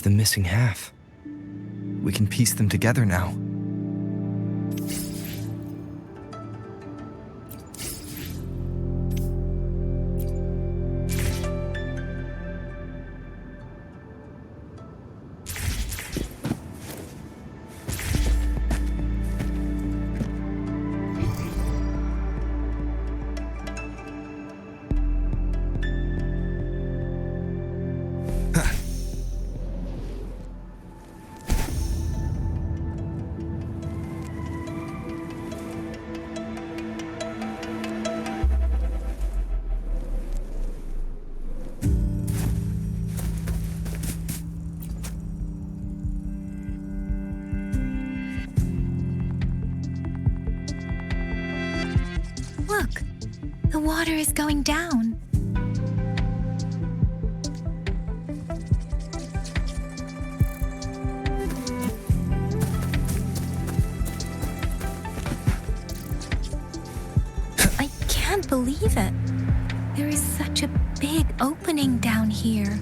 It's the missing half. We can piece them together now. Look, the water is going down. I can't believe it. There is such a big opening down here.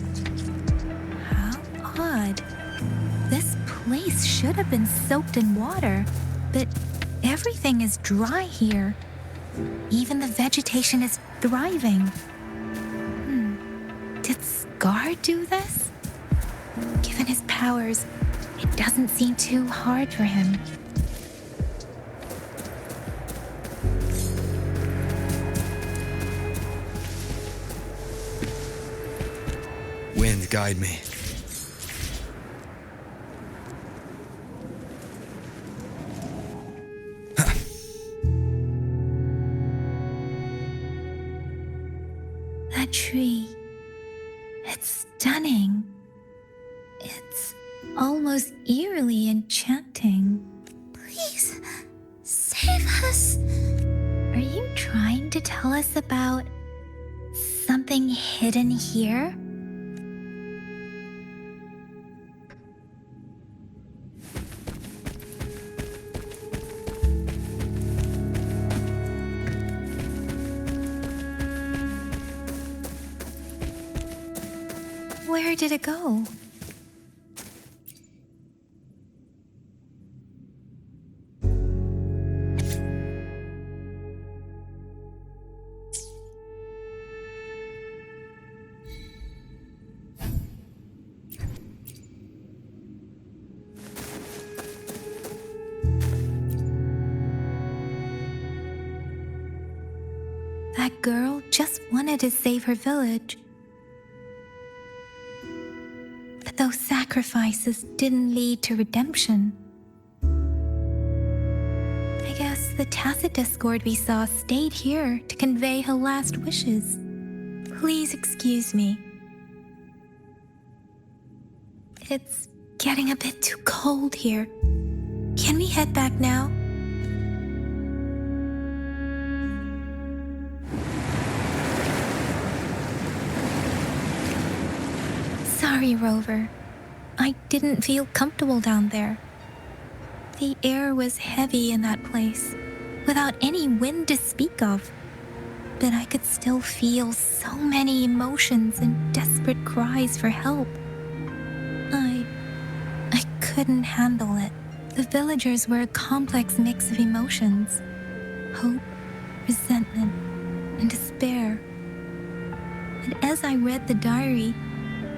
How odd. This place should have been soaked in water, but everything is dry here. Even the vegetation is thriving. Did Scar do this? Given his powers, it doesn't seem too hard for him. Wind, guide me. That tree, it's stunning. It's almost eerily enchanting. Please, save us. Are you trying to tell us about something hidden here? Where did it go? That girl just wanted to save her village. But those sacrifices didn't lead to redemption. I guess the tacit discord we saw stayed here to convey her last wishes. Please excuse me. It's getting a bit too cold here. Can we head back now? Sorry, Rover. I didn't feel comfortable down there. The air was heavy in that place, without any wind to speak of. But I could still feel so many emotions and desperate cries for help. I couldn't handle it. The villagers were a complex mix of emotions: hope, resentment, and despair. And as I read the diary,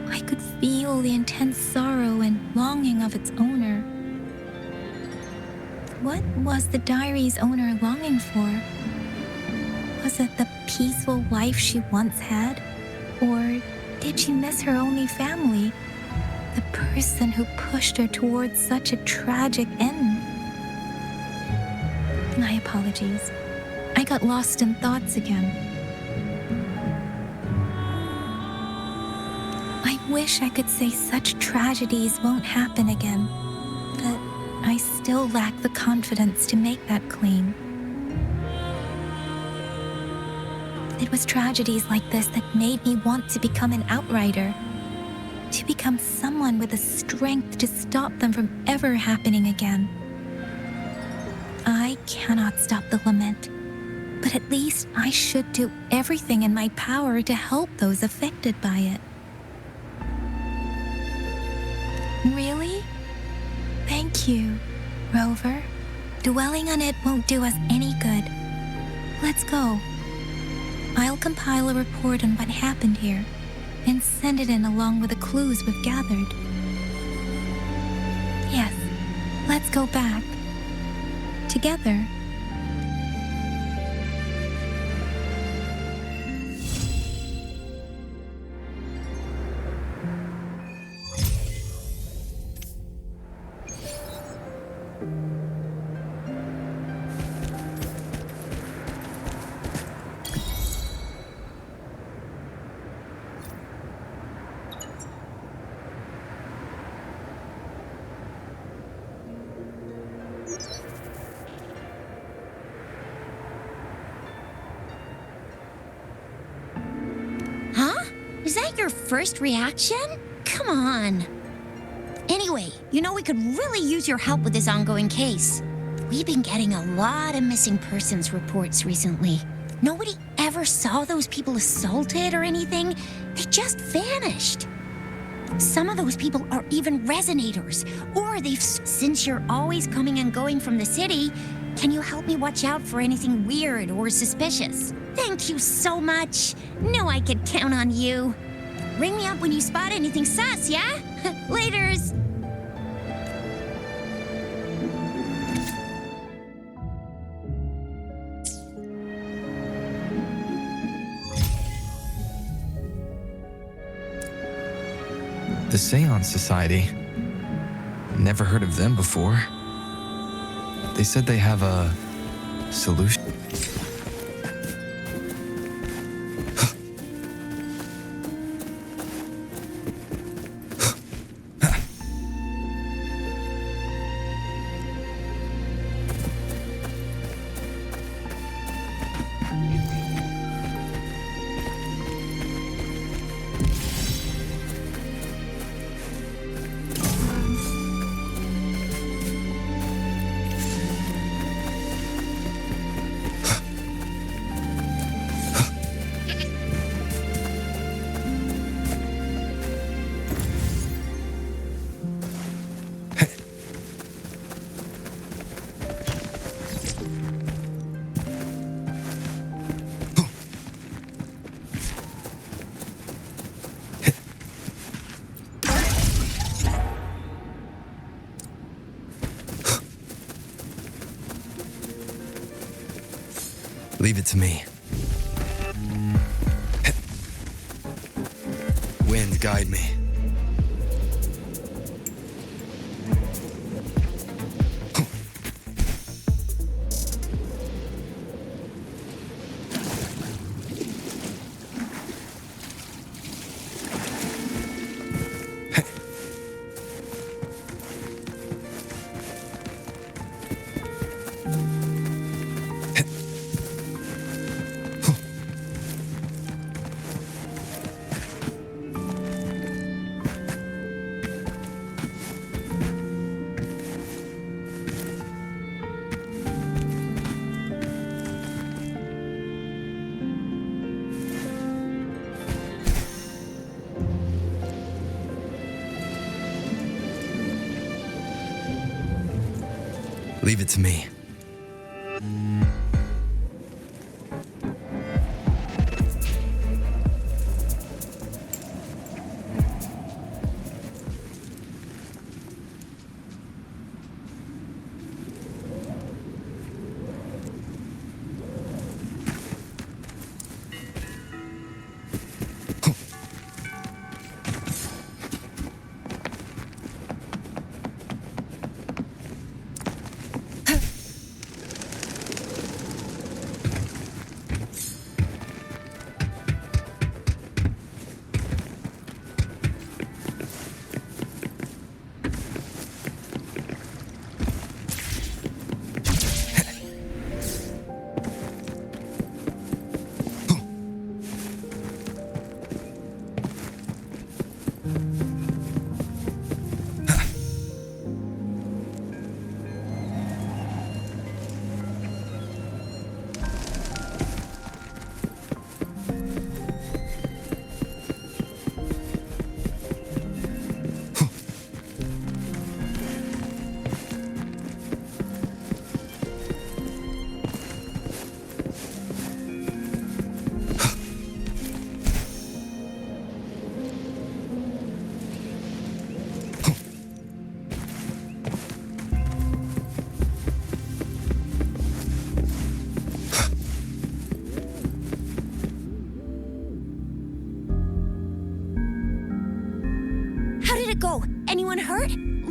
I could feel the intense sorrow and longing of its owner. What was the diary's owner longing for? Was it the peaceful life she once had? Or did she miss her only family? The person who pushed her towards such a tragic end? My apologies. I got lost in thoughts again. I wish I could say such tragedies won't happen again, but I still lack the confidence to make that claim. It was tragedies like this that made me want to become an outrider, to become someone with the strength to stop them from ever happening again. I cannot stop the lament, but at least I should do everything in my power to help those affected by it. Really? Thank you, Rover. Dwelling on it won't do us any good. Let's go. I'll compile a report on what happened here and send it in along with the clues we've gathered. Yes, let's go back. Together. Huh? Is that your first reaction? Come on. Anyway, we could really use your help with this ongoing case. We've been getting a lot of missing persons reports recently. Nobody ever saw those people assaulted or anything. They just vanished. Some of those people are even resonators, or since you're always coming and going from the city, can you help me watch out for anything weird or suspicious? Thank you so much. Knew I could count on you. Ring me up when you spot anything sus, yeah? Laters. The Seance Society. Never heard of them before. They said they have a solution. Leave it to me. Wind, guide me. Leave it to me.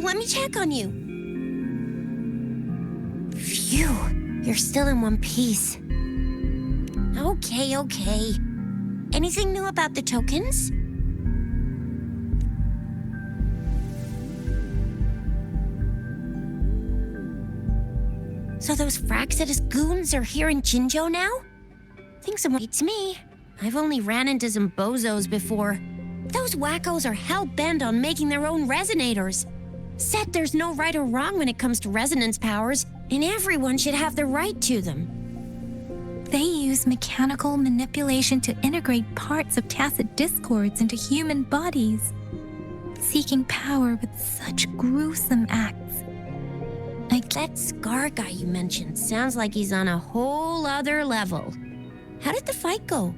let me check on you. Phew, you're still in one piece. Okay. Anything new about the tokens? So those Fraxidus goons are here in Jinzhou now? Think someone beats me. I've only ran into some bozos before. Those wackos are hell-bent on making their own resonators. Said there's no right or wrong when it comes to resonance powers, and everyone should have the right to them. They use mechanical manipulation to integrate parts of tacit discords into human bodies, seeking power with such gruesome acts. That Scar guy you mentioned sounds like he's on a whole other level. How did the fight go?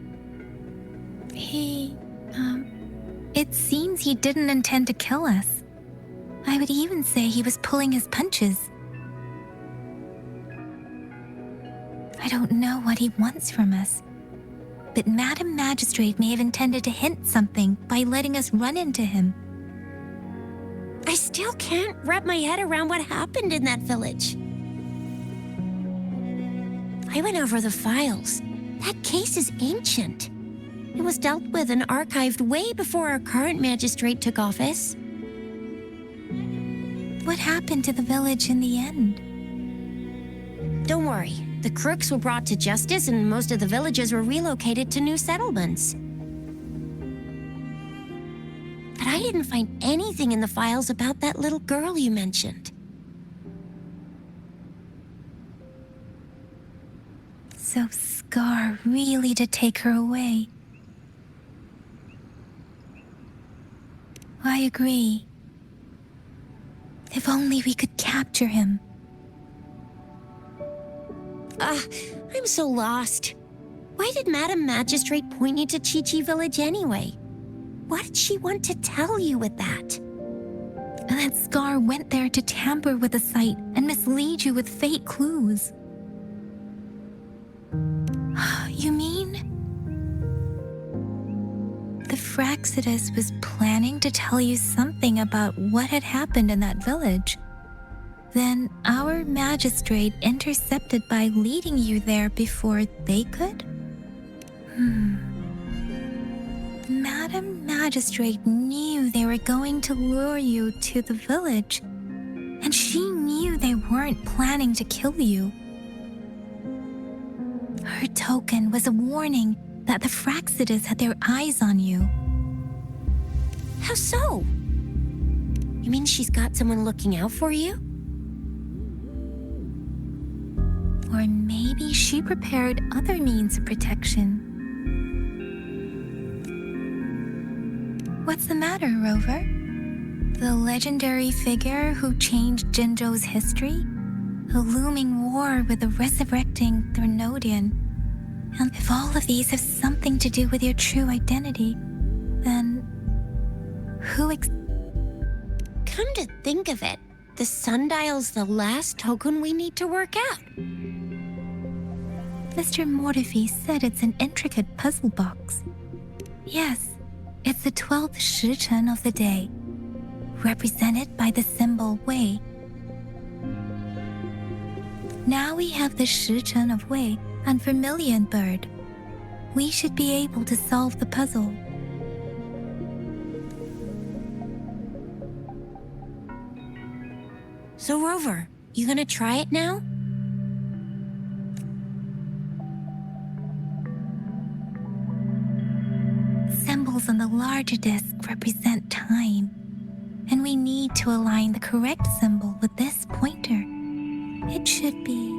It seems he didn't intend to kill us. I would even say he was pulling his punches. I don't know what he wants from us, but Madam Magistrate may have intended to hint something by letting us run into him. I still can't wrap my head around what happened in that village. I went over the files. That case is ancient. It was dealt with and archived way before our current magistrate took office. What happened to the village in the end? Don't worry. The crooks were brought to justice and most of the villagers were relocated to new settlements. But I didn't find anything in the files about that little girl you mentioned. So Scar really did take her away. I agree. If only we could capture him. I'm so lost. Why did Madam Magistrate point you to Chi-Chi Village anyway? What did she want to tell you with that? And that Scar went there to tamper with the site and mislead you with fake clues. You mean? The Fraxidus was planning to tell you something about what had happened in that village. Then our magistrate intercepted by leading you there before they could? Madam Magistrate knew they were going to lure you to the village, and she knew they weren't planning to kill you. Her token was a warning that the Fraxidus had their eyes on you. How so? You mean she's got someone looking out for you? Or maybe she prepared other means of protection. What's the matter, Rover? The legendary figure who changed Jinzhou's history? A looming war with the resurrecting Threnodian. And if all of these have something to do with your true identity, then Come to think of it, the sundial's the last token we need to work out. Mr. Mortefi said it's an intricate puzzle box. Yes, it's the 12th shichen of the day, represented by the symbol Wei. Now we have the shichen of Wei and Vermilion Bird. We should be able to solve the puzzle. So Rover, you gonna try it now? Symbols on the larger disc represent time, and we need to align the correct symbol with this pointer. It should be...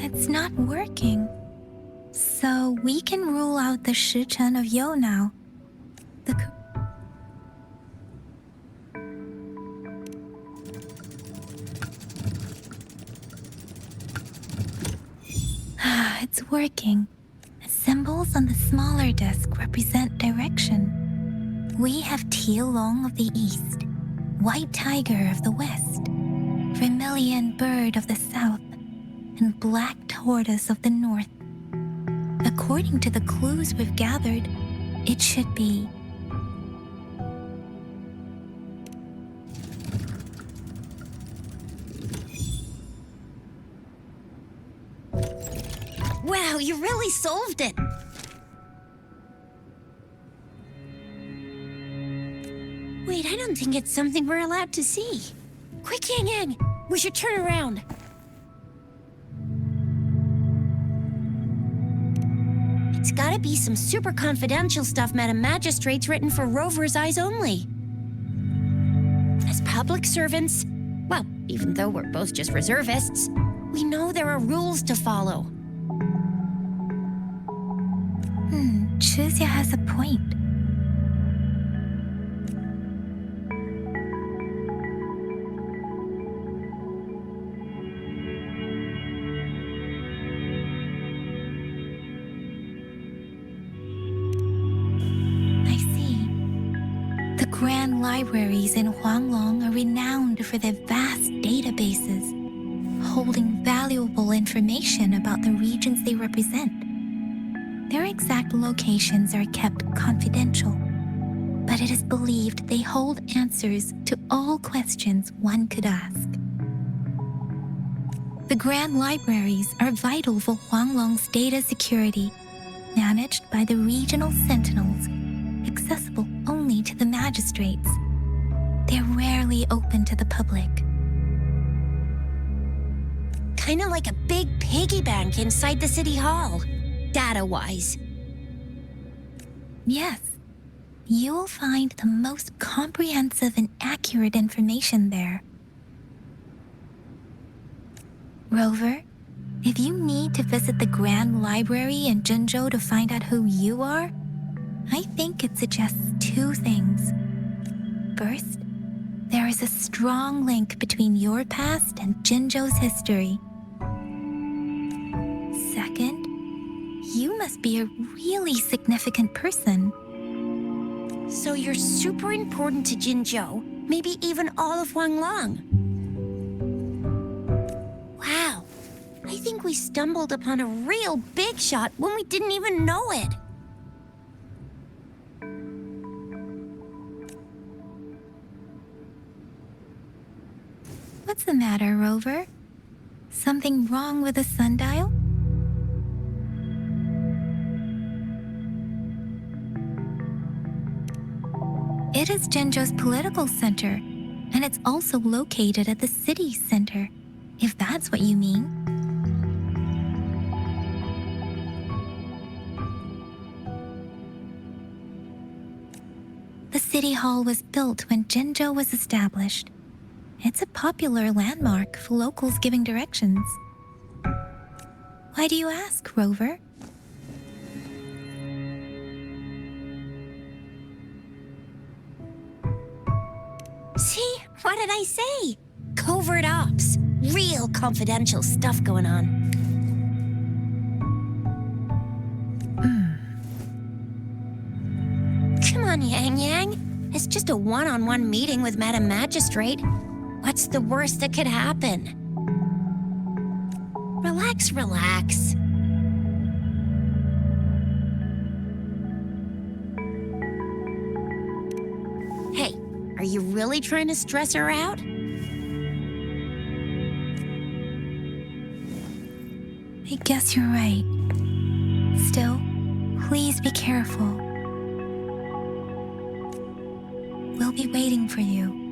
It's not working. So we can rule out the shichen of Yo now. It's working. The symbols on the smaller disc represent direction. We have Tielong of the east, White Tiger of the west, Vermilion Bird of the south, and black tortoise of the north. According to the clues we've gathered, it should be. Wow, you really solved it! Wait, I don't think it's something we're allowed to see. Quick, Yang Yang! We should turn around. It's gotta be some super confidential stuff Madam Magistrate's written for Rover's eyes only. As public servants, well, even though we're both just reservists, we know there are rules to follow. Chuzia has a point. I see. The grand libraries in Huanglong are renowned for their vast databases, holding valuable information about the regions they represent. Their exact locations are kept confidential, but it is believed they hold answers to all questions one could ask. The Grand Libraries are vital for Huanglong's data security, managed by the regional sentinels, accessible only to the magistrates. They're rarely open to the public. Kinda like a big piggy bank inside the city hall. Data-wise. Yes, you will find the most comprehensive and accurate information there. Rover, if you need to visit the Grand Library in Jinzhou to find out who you are, I think it suggests two things. First, there is a strong link between your past and Jinzhou's history. Second, you must be a really significant person. So you're super important to Jinzhou, maybe even all of Huanglong. Wow, I think we stumbled upon a real big shot when we didn't even know it. What's the matter, Rover? Something wrong with the sundial? It is Jinzhou's political center, and it's also located at the city center, if that's what you mean. The city hall was built when Jinzhou was established. It's a popular landmark for locals giving directions. Why do you ask, Rover? See? What did I say? Covert ops. Real confidential stuff going on. Come on, Yang Yang. It's just a one-on-one meeting with Madam Magistrate. What's the worst that could happen? Relax, relax. Hey, are you really trying to stress her out? I guess you're right. Still, please be careful. We'll be waiting for you.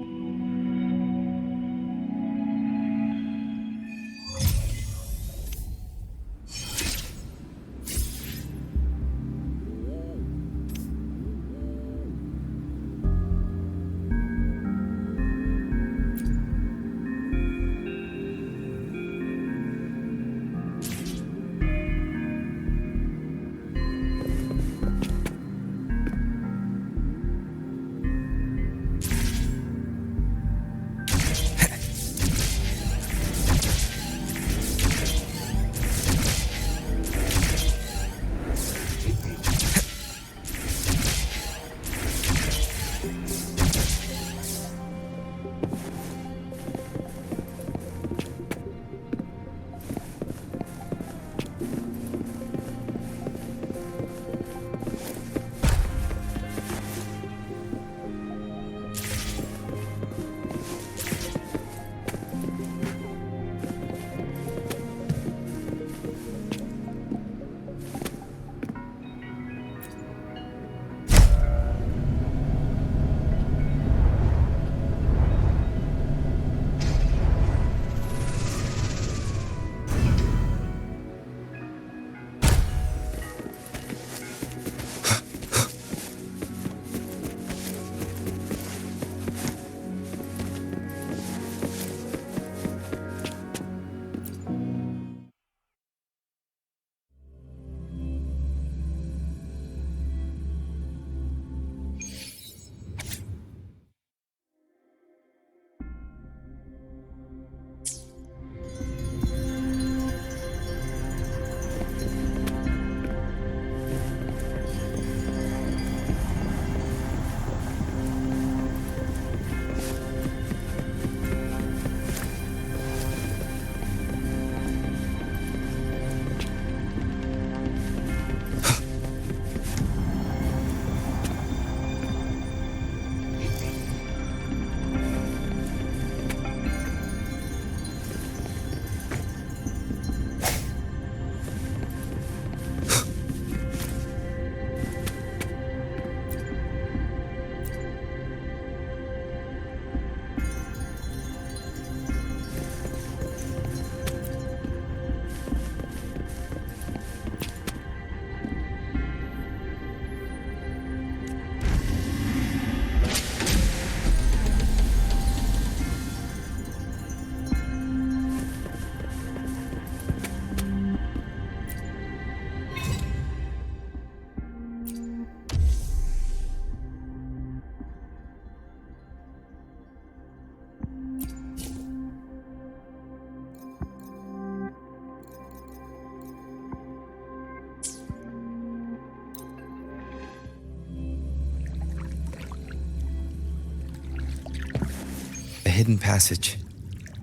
hidden passage,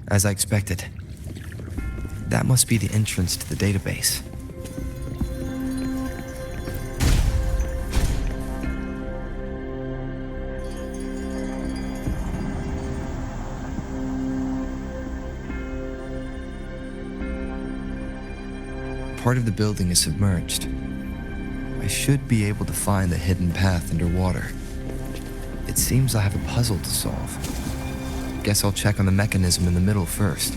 as I expected. That must be the entrance to the database. Part of the building is submerged. I should be able to find the hidden path underwater. It seems I have a puzzle to solve. Guess I'll check on the mechanism in the middle first.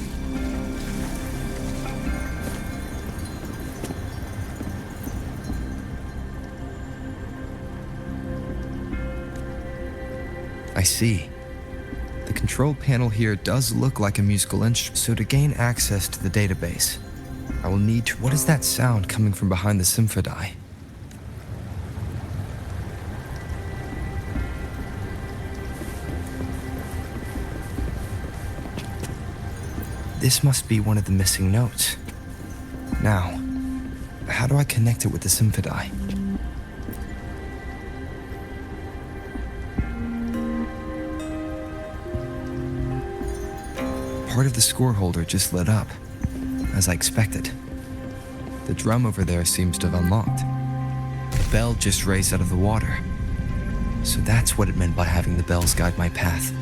I see. The control panel here does look like a musical instrument, so to gain access to the database, I will need to... What is that sound coming from behind the symphony? This must be one of the missing notes. Now, how do I connect it with the symphony? Part of the score holder just lit up, as I expected. The drum over there seems to have unlocked. The bell just raised out of the water. So that's what it meant by having the bells guide my path.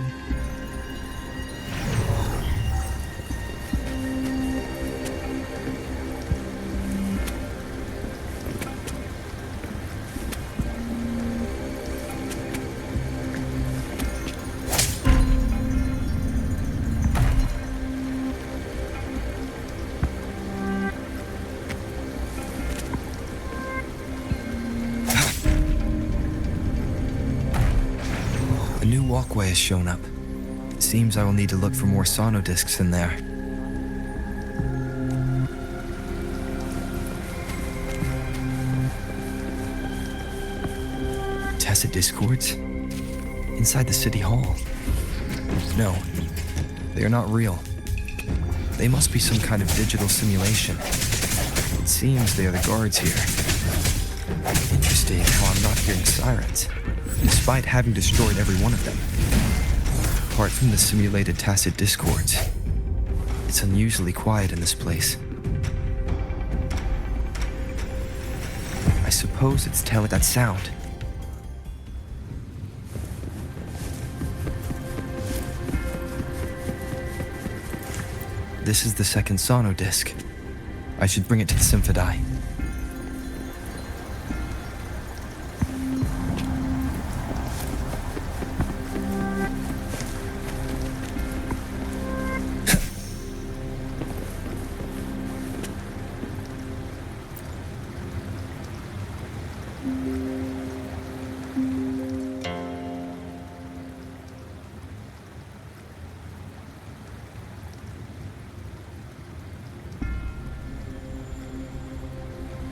A new walkway has shown up. It seems I will need to look for more sono discs in there. Tacit discords? Inside the city hall? No, they are not real. They must be some kind of digital simulation. It seems they are the guards here. Interesting how I'm not hearing sirens, despite having destroyed every one of them. Apart from the simulated tacit discords, it's unusually quiet in this place. I suppose it's telling that sound. This is the second sono disc. I should bring it to the symphony.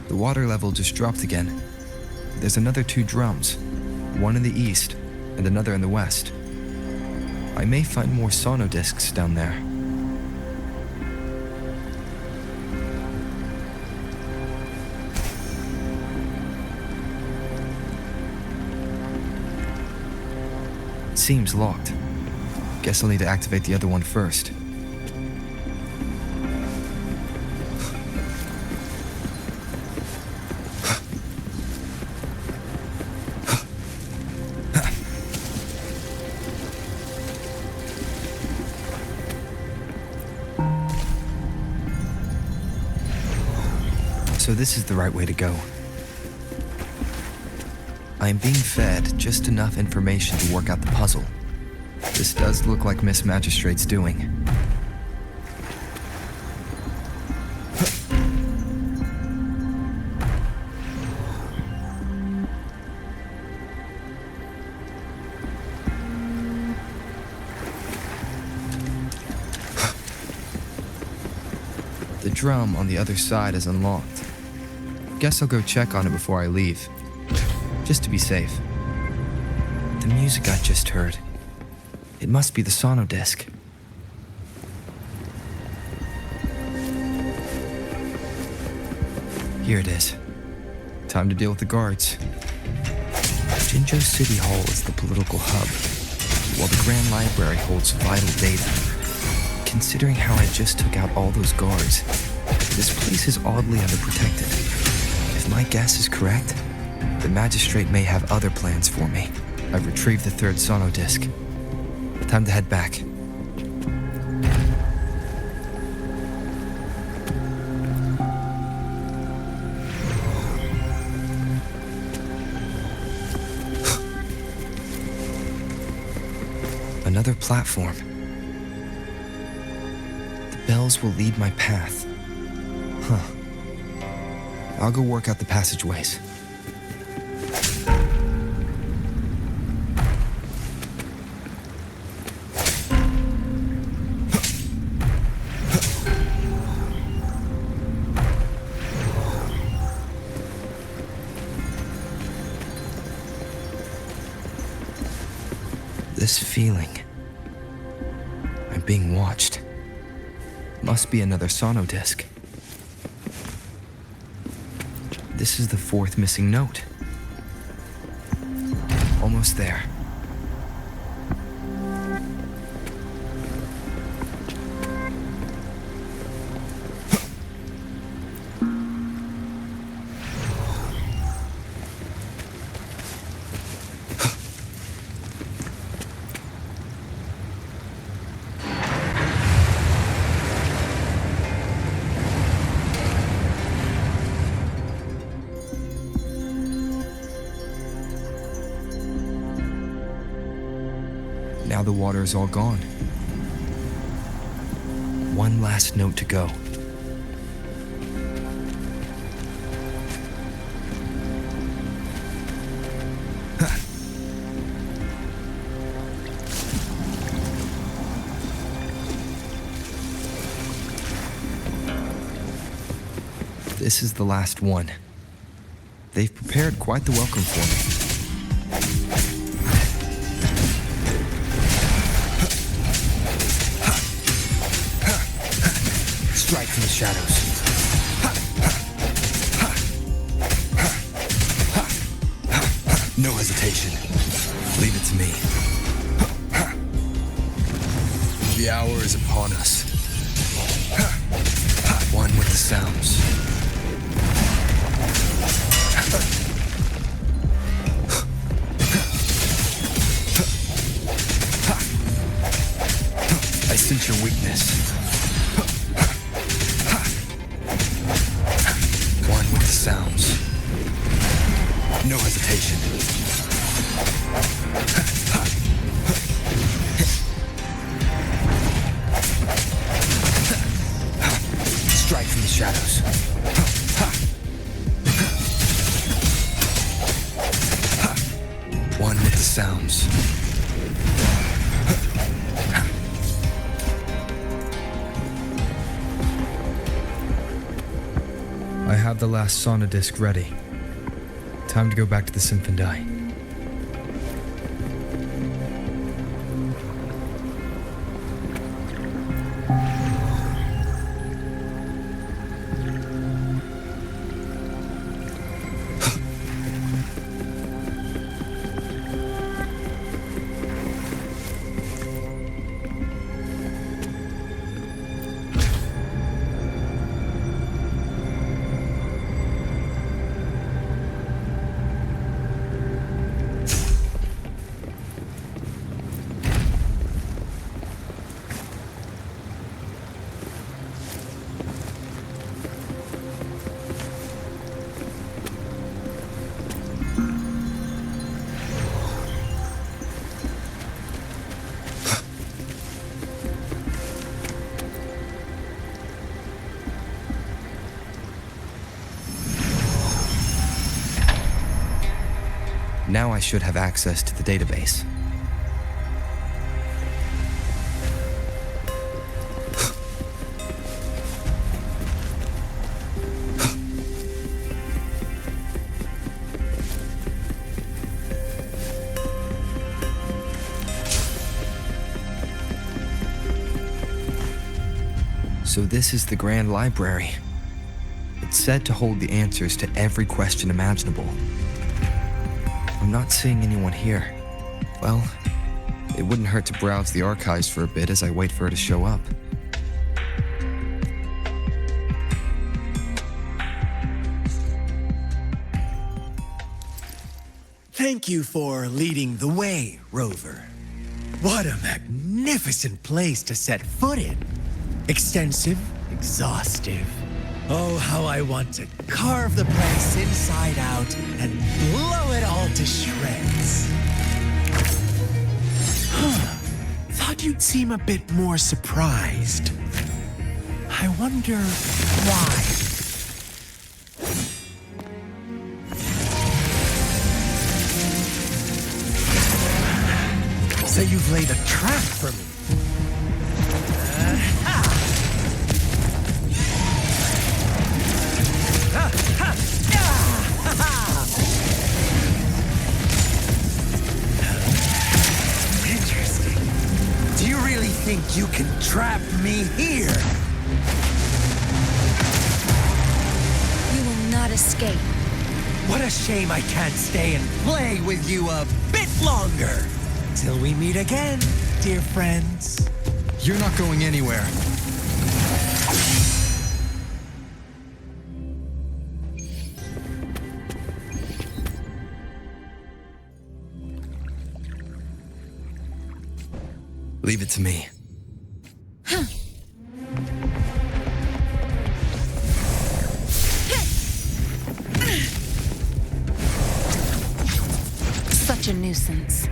The water level just dropped again. There's another 2 drums, one in the east and another in the west. I may find more sono discs down there. It seems locked. Guess I'll need to activate the other one first. So this is the right way to go. I am being fed just enough information to work out the puzzle. This does look like Miss Magistrate's doing. The drum on the other side is unlocked. Guess I'll go check on it before I leave, just to be safe. The music I just heard, it must be the sono disc. Here it is. Time to deal with the guards. Jinzhou City Hall is the political hub. while the Grand Library holds vital data. Considering how I just took out all those guards, this place is oddly underprotected. If my guess is correct, the magistrate may have other plans for me. I've retrieved the third sono disc. Time to head back. Another platform. The bells will lead my path. I'll go work out the passageways. This feeling. I'm being watched. Must be another sono disc. This is the fourth missing note. Almost there. Now the water is all gone. One last note to go. This is the last one. They've prepared quite the welcome for me. Strike from the shadows. No hesitation. Leave it to me. The hour is upon us. One with the sounds. I sense your weakness. Sounds. No hesitation. Strike from the shadows. One with the sounds. I have the last sono disc ready. Time to go back to the Symphondai. Now I should have access to the database. So this is the Grand Library. It's said to hold the answers to every question imaginable. I'm not seeing anyone here. Well, It wouldn't hurt to browse the archives for a bit as I wait for her to show up. Thank you for leading the way, Rover. What a magnificent place to set foot in. Extensive, exhaustive. Oh, how I want to carve the place inside out and blow it all to shreds. Thought you'd seem a bit more surprised. I wonder why. So you've laid a trap for me. Interesting. Do you really think you can trap me here? You will not escape. What a shame I can't stay and play with you a bit longer. Till we meet again, dear friends. You're not going anywhere. Leave it to me. Such a nuisance.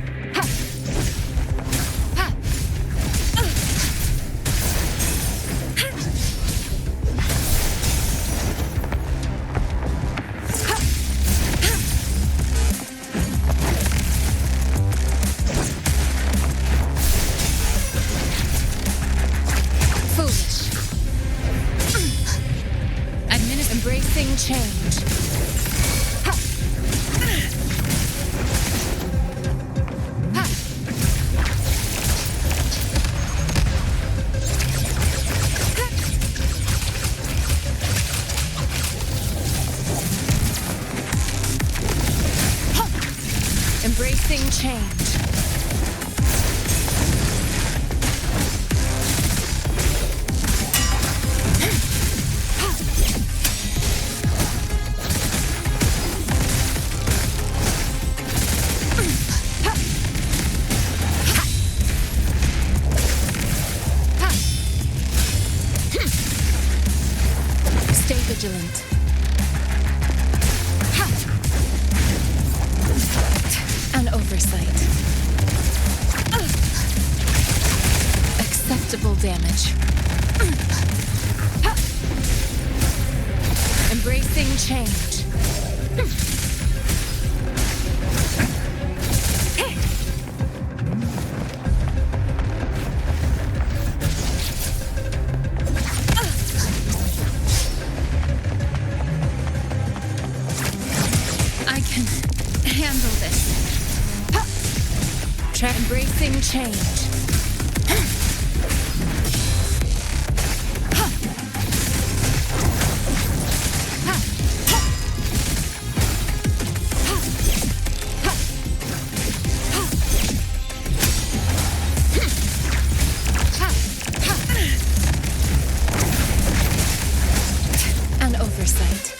Embracing change. Embracing change. Stay vigilant. An oversight. Acceptable damage. Embracing change. I can handle this. Embracing change. An oversight.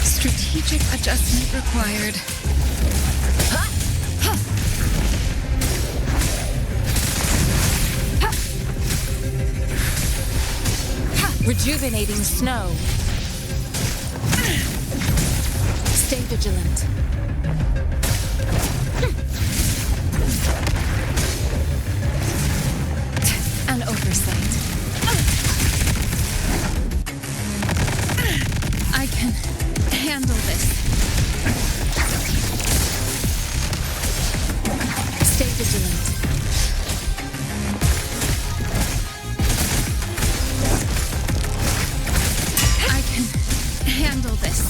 Strategic adjustment required. Rejuvenating snow. Stay vigilant. An oversight. I can handle this. Stay vigilant. I can handle this.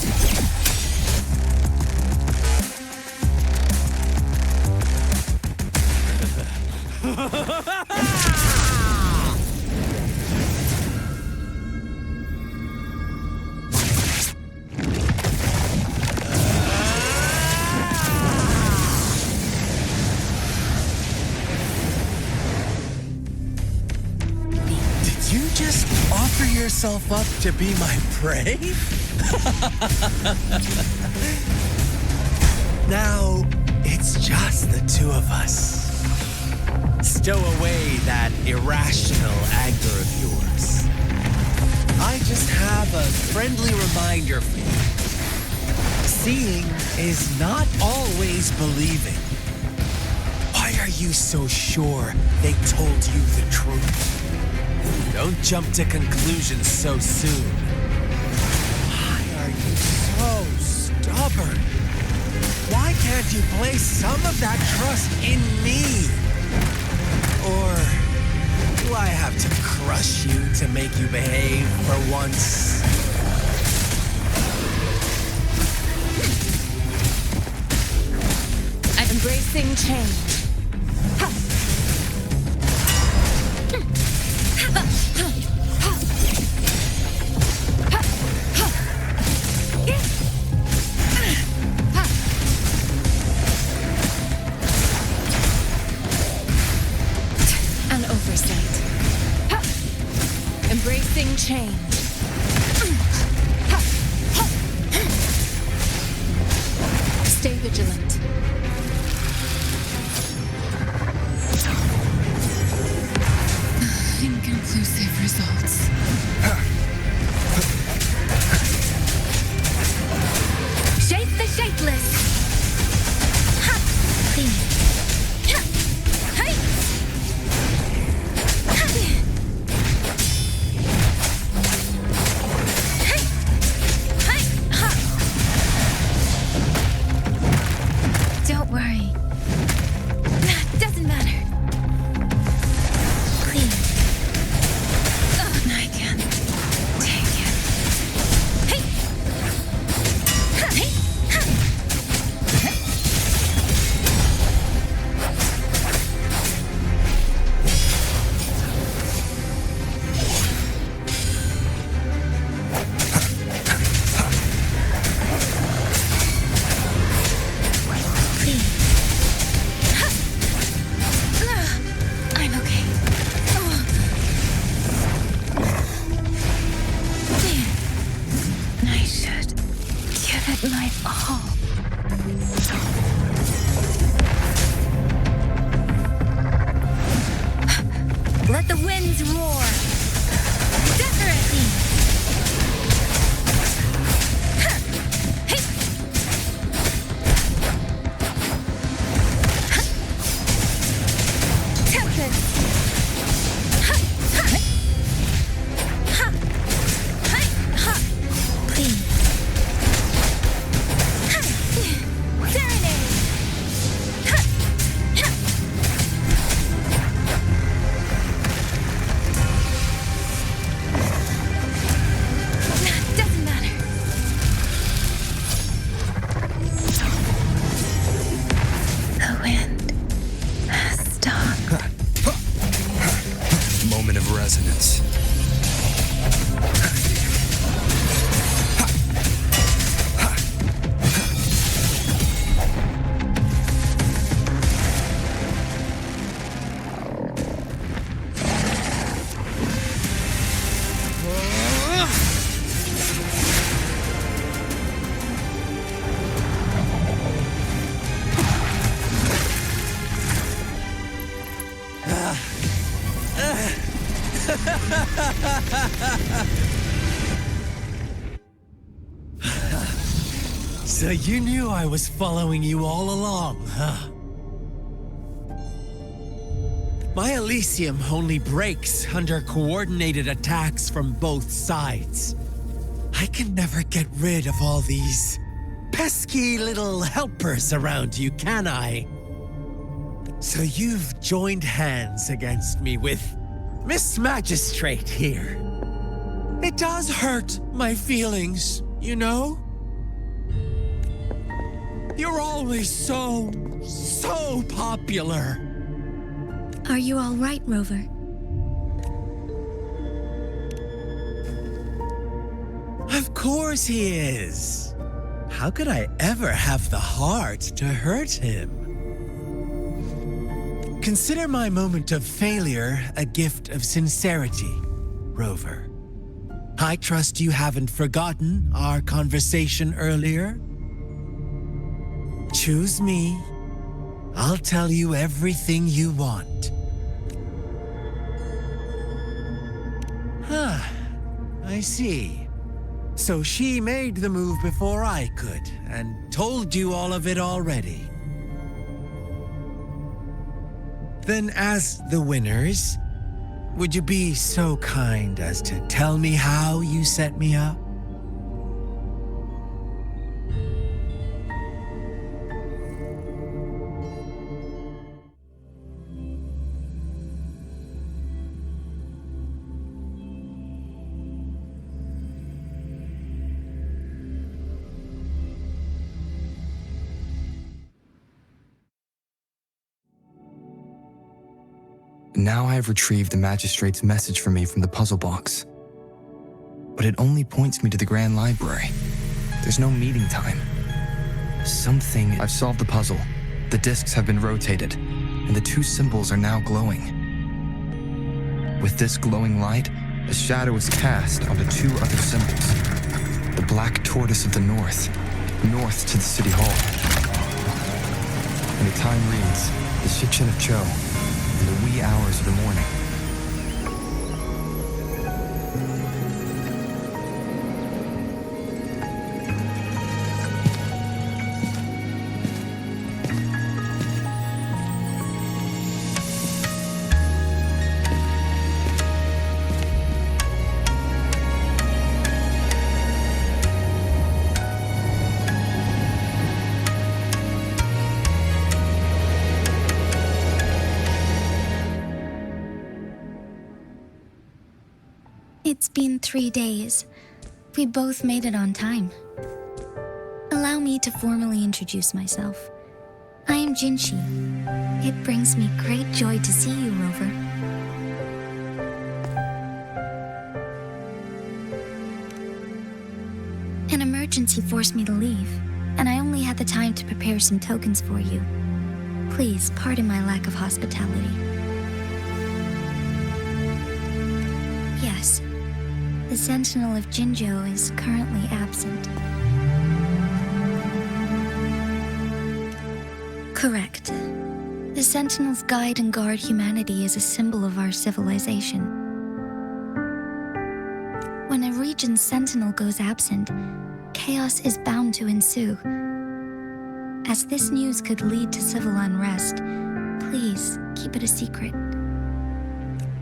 yourself up to be my prey? Now, it's just the two of us. Stow away that irrational anger of yours. I just have a friendly reminder for you. Seeing is not always believing. Why are you so sure they told you the truth? Don't jump to conclusions so soon. Why are you so stubborn? Why can't you place some of that trust in me? Or do I have to crush you to make you behave for once? I'm embracing change. An oversight. Embracing change. Stay vigilant. Inconclusive results. Shape the shapeless. Ha! Clean. Ha! Hey! Ha! Hey! Hey! Ha! Don't worry. Doesn't matter. Clean. I can take it. Hey! Ha! Hey! Ha! Clean. Ha! I'm okay. I should give it my all. Let the winds roar. Definitely. Hey. Tempest. Please. Serenade. Doesn't matter. The wind has stopped. Moment of resonance. So you knew I was following you all along, huh? My Elysium only breaks under coordinated attacks from both sides. I can never get rid of all these pesky little helpers around you, can I? So you've joined hands against me with Miss Magistrate here. It does hurt my feelings, you know? You're always so popular. Are you all right, Rover? Of course he is. How could I ever have the heart to hurt him? Consider my moment of failure a gift of sincerity, Rover. I trust you haven't forgotten our conversation earlier? Choose me. I'll tell you everything you want. Huh. I see. So she made the move before I could, and told you all of it already. Then as the winners, would you be so kind as to tell me how you set me up? Now I have retrieved the magistrate's message for me from the puzzle box. But it only points me to the Grand Library. There's no meeting time. I've solved the puzzle. The discs have been rotated, and the two symbols are now glowing. With this glowing light, a shadow is cast onto two other symbols. The black tortoise of the north to the city hall. And the time reads, the Shikshin of Cho, in the wee hours of the morning. It's been 3 days. We both made it on time. Allow me to formally introduce myself. I am Jinshi. It brings me great joy to see you, Rover. An emergency forced me to leave, and I only had the time to prepare some tokens for you. Please pardon my lack of hospitality. Yes. The Sentinel of Jinzhou is currently absent. Correct. The Sentinels guide and guard humanity as a symbol of our civilization. When a region's Sentinel goes absent, chaos is bound to ensue. As this news could lead to civil unrest, please keep it a secret.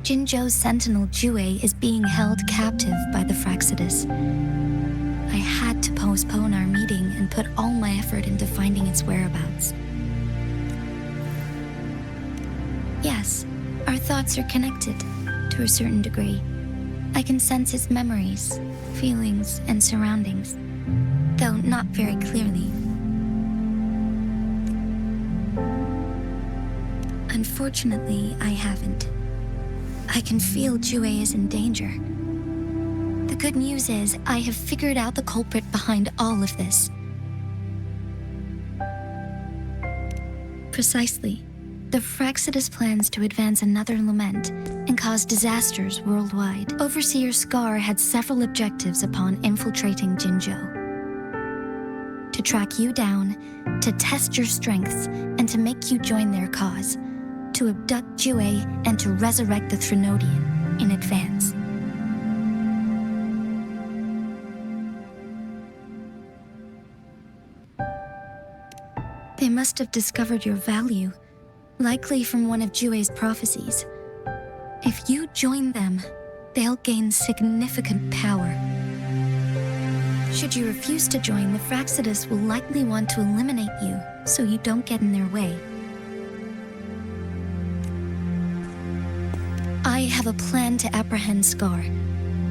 Jinzhou's Sentinel Jue is being held captive by the Fraxidus. I had to postpone our meeting and put all my effort into finding its whereabouts. Yes, our thoughts are connected, to a certain degree. I can sense its memories, feelings, and surroundings, though not very clearly. Unfortunately, I haven't. I can feel Jue is in danger. The good news is, I have figured out the culprit behind all of this. Precisely. The Fraxidus plans to advance another lament and cause disasters worldwide. Overseer Scar had several objectives upon infiltrating Jinzhou. To track you down, to test your strengths, and to make you join their cause. To abduct Jue and to resurrect the Threnodian in advance. They must have discovered your value, likely from one of Jue's prophecies. If you join them, they'll gain significant power. Should you refuse to join, the Fraxidus will likely want to eliminate you so you don't get in their way. I have a plan to apprehend Scar.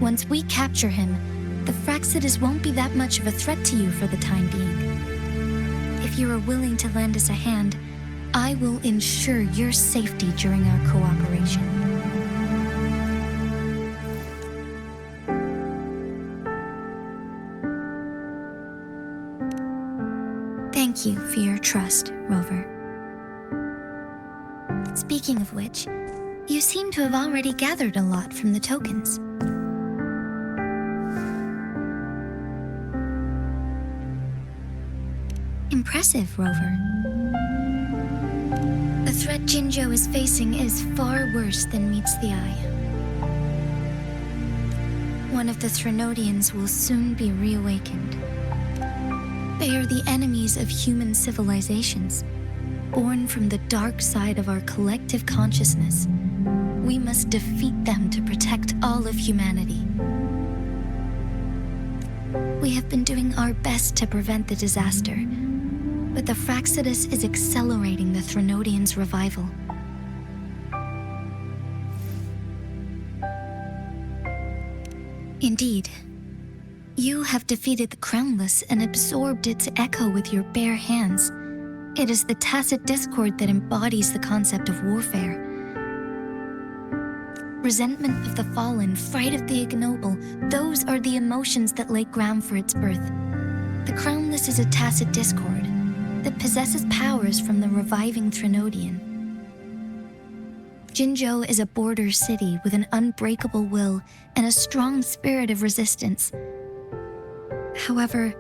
Once we capture him, the Fraxidus won't be that much of a threat to you for the time being. If you are willing to lend us a hand, I will ensure your safety during our cooperation. Thank you for your trust, Rover. Speaking of which, you seem to have already gathered a lot from the tokens. Impressive, Rover. The threat Jinzhou is facing is far worse than meets the eye. One of the Threnodians will soon be reawakened. They are the enemies of human civilizations, born from the dark side of our collective consciousness. We must defeat them to protect all of humanity. We have been doing our best to prevent the disaster, but the Fraxidus is accelerating the Threnodians' revival. Indeed, you have defeated the Crownless and absorbed its echo with your bare hands. It is the tacit discord that embodies the concept of warfare. Resentment of the fallen, fright of the ignoble, those are the emotions that lay ground for its birth. The Crownless is a tacit discord that possesses powers from the reviving Threnodian. Jinzhou is a border city with an unbreakable will and a strong spirit of resistance. However,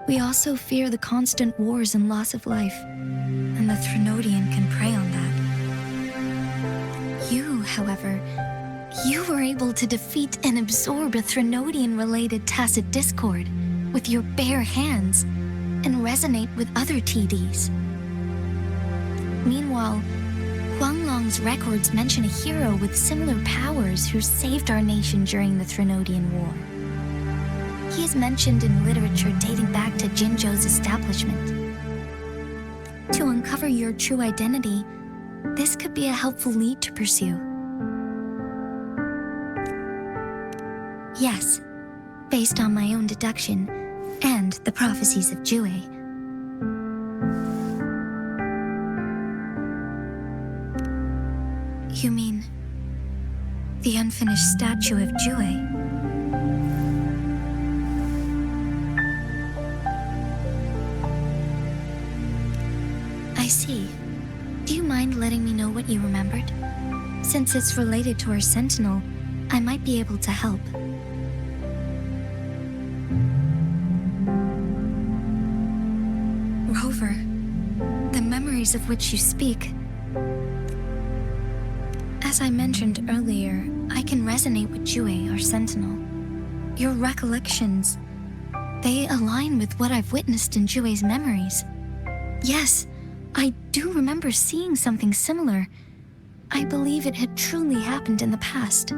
we also fear the constant wars and loss of life, and the Threnodian can prey on that. You, however, you were able to defeat and absorb a Threnodian-related tacit discord with your bare hands and resonate with other TDs. Meanwhile, Huanglong's records mention a hero with similar powers who saved our nation during the Threnodian War. He is mentioned in literature dating back to Jinzhou's establishment. To uncover your true identity, this could be a helpful lead to pursue. Yes, based on my own deduction and the prophecies of Jue. You mean the unfinished statue of Jue? I see. Do you mind letting me know what you remembered? Since it's related to our sentinel, I might be able to help. Rover, the memories of which you speak. As I mentioned earlier, I can resonate with Jue, our sentinel. Your recollections, they align with what I've witnessed in Jue's memories. Yes, I do remember seeing something similar. I believe it had truly happened in the past.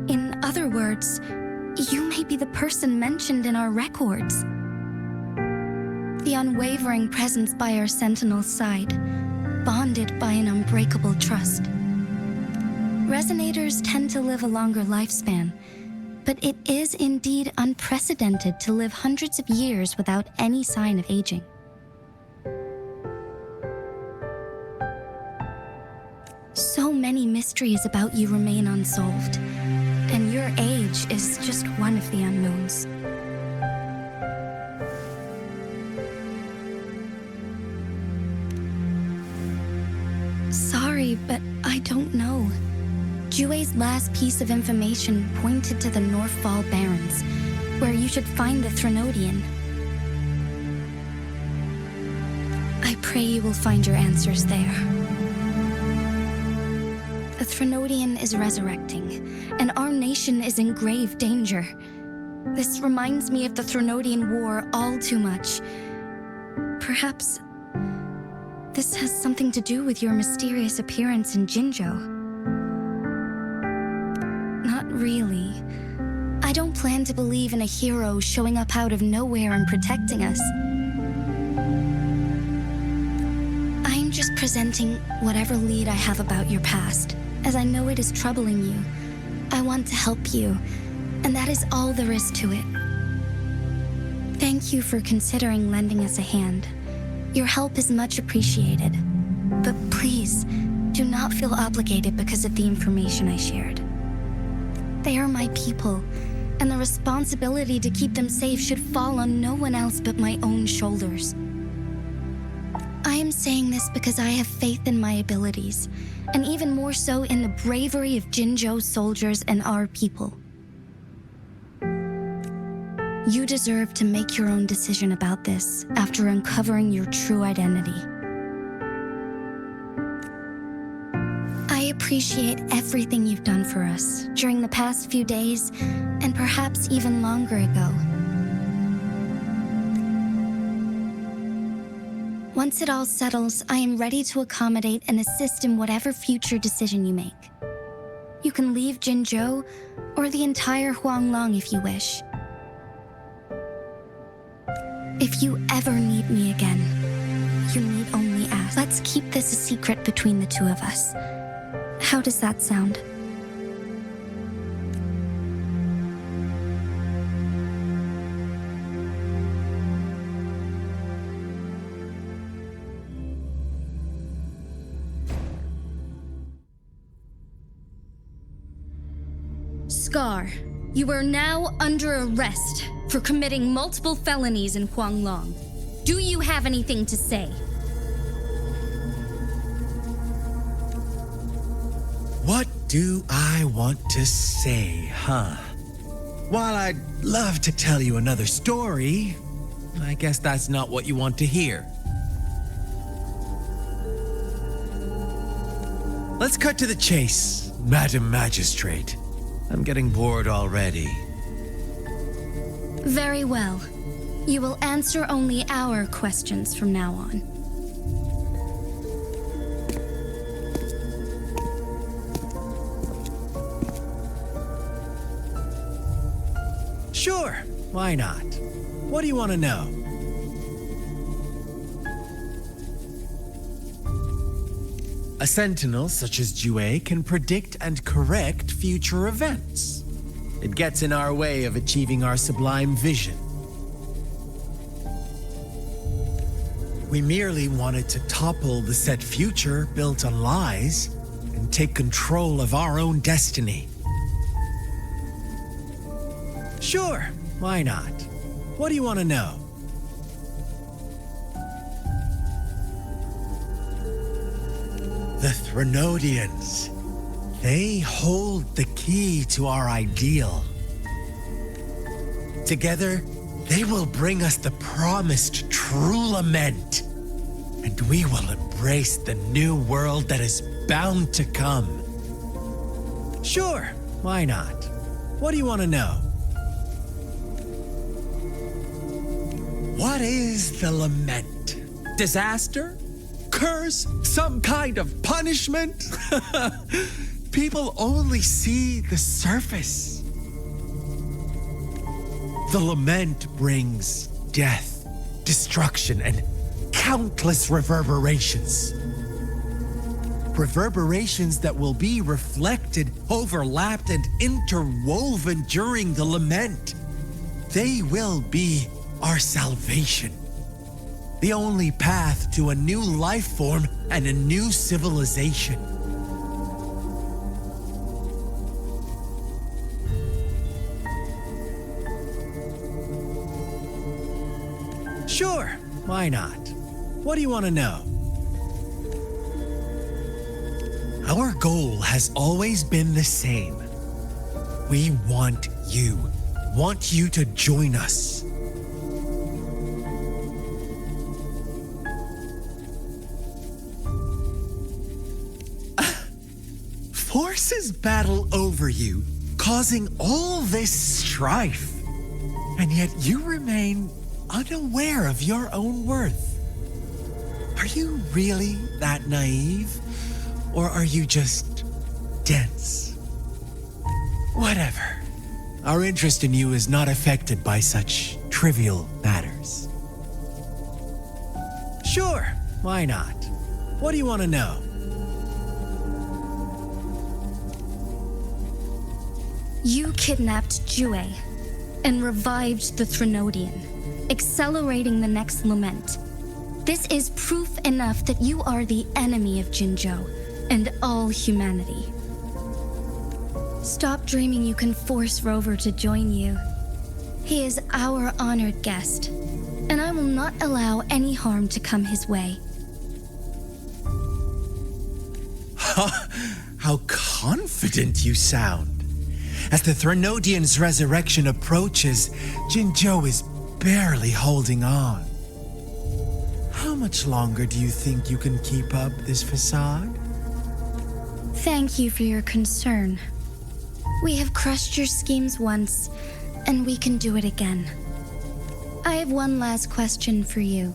In other words, you may be the person mentioned in our records. The unwavering presence by our sentinel's side, bonded by an unbreakable trust. Resonators tend to live a longer lifespan, but it is indeed unprecedented to live hundreds of years without any sign of aging. So many mysteries about you remain unsolved, and your age is just one of the unknowns. Sorry, but I don't know. Jue's last piece of information pointed to the Northfall Barrens, where you should find the Threnodian. I pray you will find your answers there. The Threnodian is resurrecting, and our nation is in grave danger. This reminds me of the Threnodian War all too much. Perhaps this has something to do with your mysterious appearance in Jinzhou. Not really. I don't plan to believe in a hero showing up out of nowhere and protecting us. I'm just presenting whatever lead I have about your past, as I know it is troubling you. I want to help you, and that is all there is to it. Thank you for considering lending us a hand. Your help is much appreciated. But please, do not feel obligated because of the information I shared. They are my people, and the responsibility to keep them safe should fall on no one else but my own shoulders. I am saying this because I have faith in my abilities, and even more so in the bravery of Jinzhou soldiers and our people. You deserve to make your own decision about this after uncovering your true identity. I appreciate everything you've done for us during the past few days, and perhaps even longer ago. Once it all settles, I am ready to accommodate and assist in whatever future decision you make. You can leave Jinzhou or the entire Huanglong if you wish. If you ever need me again, you need only ask. Let's keep this a secret between the two of us. How does that sound? Scar, you are now under arrest for committing multiple felonies in Huanglong. Do you have anything to say? What do I want to say, huh? While I'd love to tell you another story, I guess that's not what you want to hear. Let's cut to the chase, Madam Magistrate. I'm getting bored already. Very well. You will answer only our questions from now on. Sure, why not? What do you want to know? A sentinel such as Jue can predict and correct future events. It gets in our way of achieving our sublime vision. We merely wanted to topple the set future built on lies and take control of our own destiny. Sure, why not? What do you want to know? The Threnodians. They hold the key to our ideal. Together, they will bring us the promised true lament, and we will embrace the new world that is bound to come. Sure, why not? What do you want to know? What is the lament? Disaster? Curse? Some kind of punishment? People only see the surface. The lament brings death, destruction, and countless reverberations. Reverberations that will be reflected, overlapped, and interwoven during the lament. They will be our salvation. The only path to a new life form and a new civilization. Sure, why not? What do you want to know? Our goal has always been the same. We want you to join us. Forces battle over you, causing all this strife. And yet you remain unaware of your own worth. Are you really that naive? Or are you just dense? Whatever. Our interest in you is not affected by such trivial matters. Sure, why not? What do you want to know? You kidnapped Jue and revived the Threnodian, accelerating the next lament. This is proof enough that you are the enemy of Jinzhou and all humanity. Stop dreaming you can force Rover to join you. He is our honored guest, and I will not allow any harm to come his way. How confident you sound. As the Threnodian's resurrection approaches, Jinzhou is barely holding on. How much longer do you think you can keep up this facade? Thank you for your concern. We have crushed your schemes once, and we can do it again. I have one last question for you.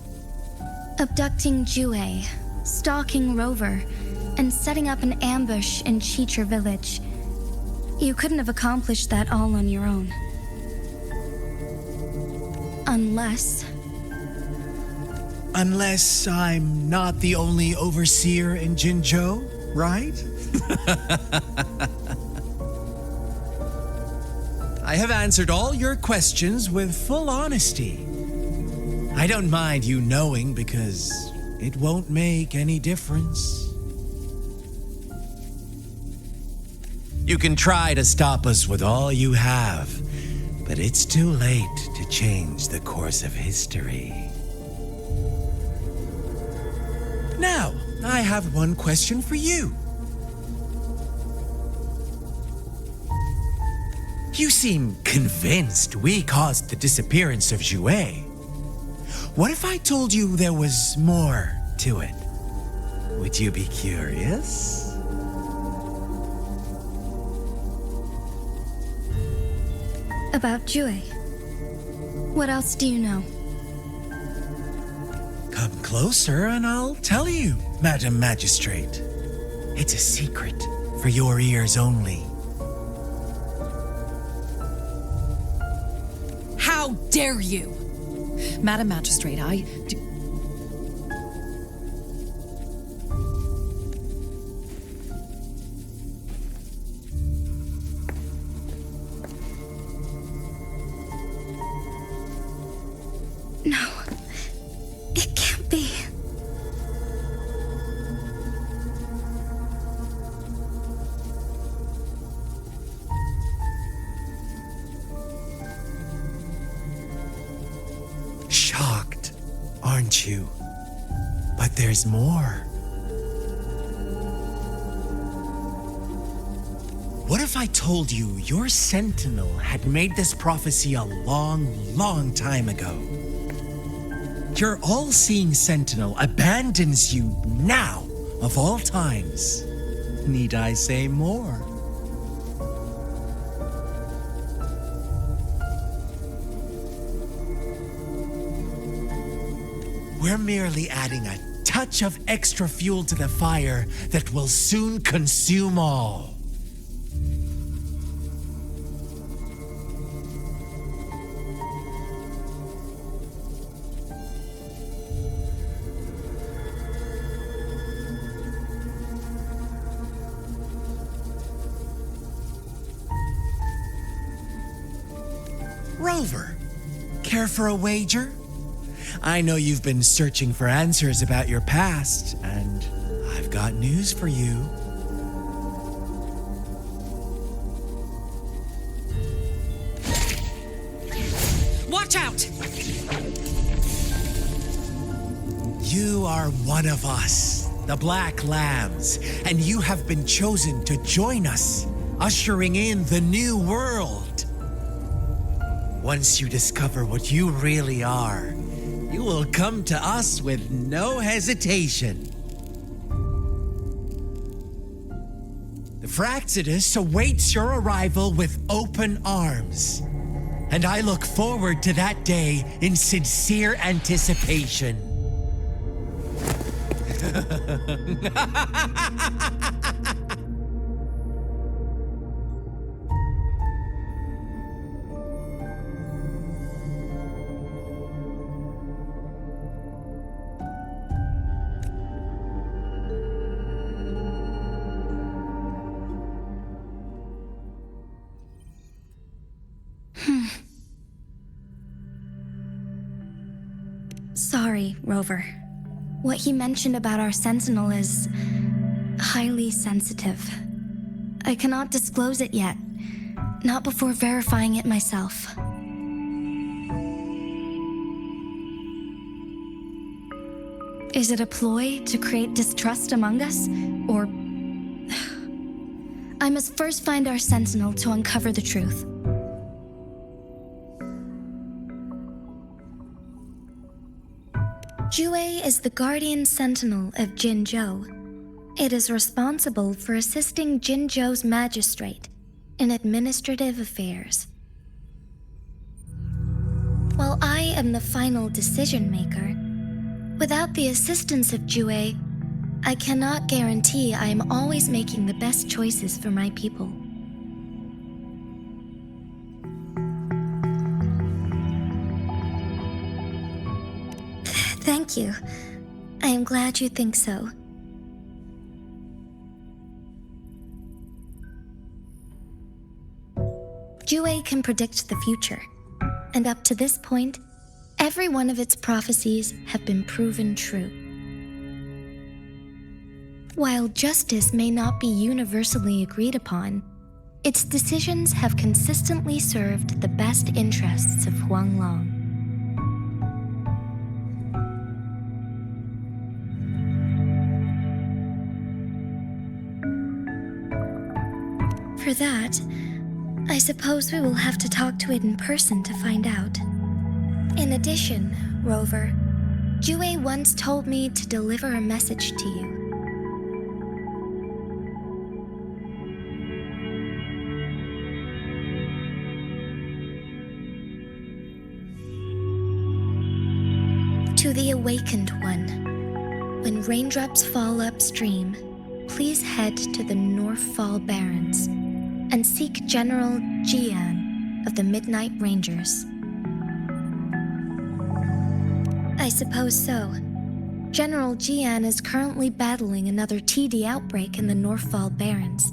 Abducting Jue, stalking Rover, and setting up an ambush in Cheecher Village. You couldn't have accomplished that all on your own. Unless I'm not the only overseer in Jinzhou, right? I have answered all your questions with full honesty. I don't mind you knowing because it won't make any difference. You can try to stop us with all you have, but it's too late to change the course of history. Now, I have one question for you. You seem convinced we caused the disappearance of Jue. What if I told you there was more to it? Would you be curious? about Jue. What else do you know? Come closer and I'll tell you, Madam Magistrate. It's a secret for your ears only. How dare you? Madam Magistrate, I do... No, it can't be. Shocked, aren't you? But there's more. What if I told you your sentinel had made this prophecy a long, long time ago? Your all-seeing sentinel abandons you now, of all times. Need I say more? We're merely adding a touch of extra fuel to the fire that will soon consume all. Rover, care for a wager? I know you've been searching for answers about your past, and I've got news for you. Watch out! You are one of us, the Black Lambs, and you have been chosen to join us, ushering in the new world. Once you discover what you really are, you will come to us with no hesitation. The Fraxidus awaits your arrival with open arms, and I look forward to that day in sincere anticipation. Sorry, Rover. What he mentioned about our sentinel is highly sensitive. I cannot disclose it yet, not before verifying it myself. Is it a ploy to create distrust among us, or... I must first find our sentinel to uncover the truth. Jue is the guardian sentinel of Jinzhou. It is responsible for assisting Jinzhou's magistrate in administrative affairs. While I am the final decision maker, without the assistance of Jue, I cannot guarantee I am always making the best choices for my people. Thank you. I am glad you think so. Jue can predict the future, and up to this point, every one of its prophecies have been proven true. While justice may not be universally agreed upon, its decisions have consistently served the best interests of Huanglong. For that, I suppose we will have to talk to it in person to find out. In addition, Rover, Jue once told me to deliver a message to you. To the Awakened One, when raindrops fall upstream, please head to the Northfall Barrens and seek General Jian of the Midnight Rangers. I suppose so. General Jian is currently battling another TD outbreak in the Northfall Barrens,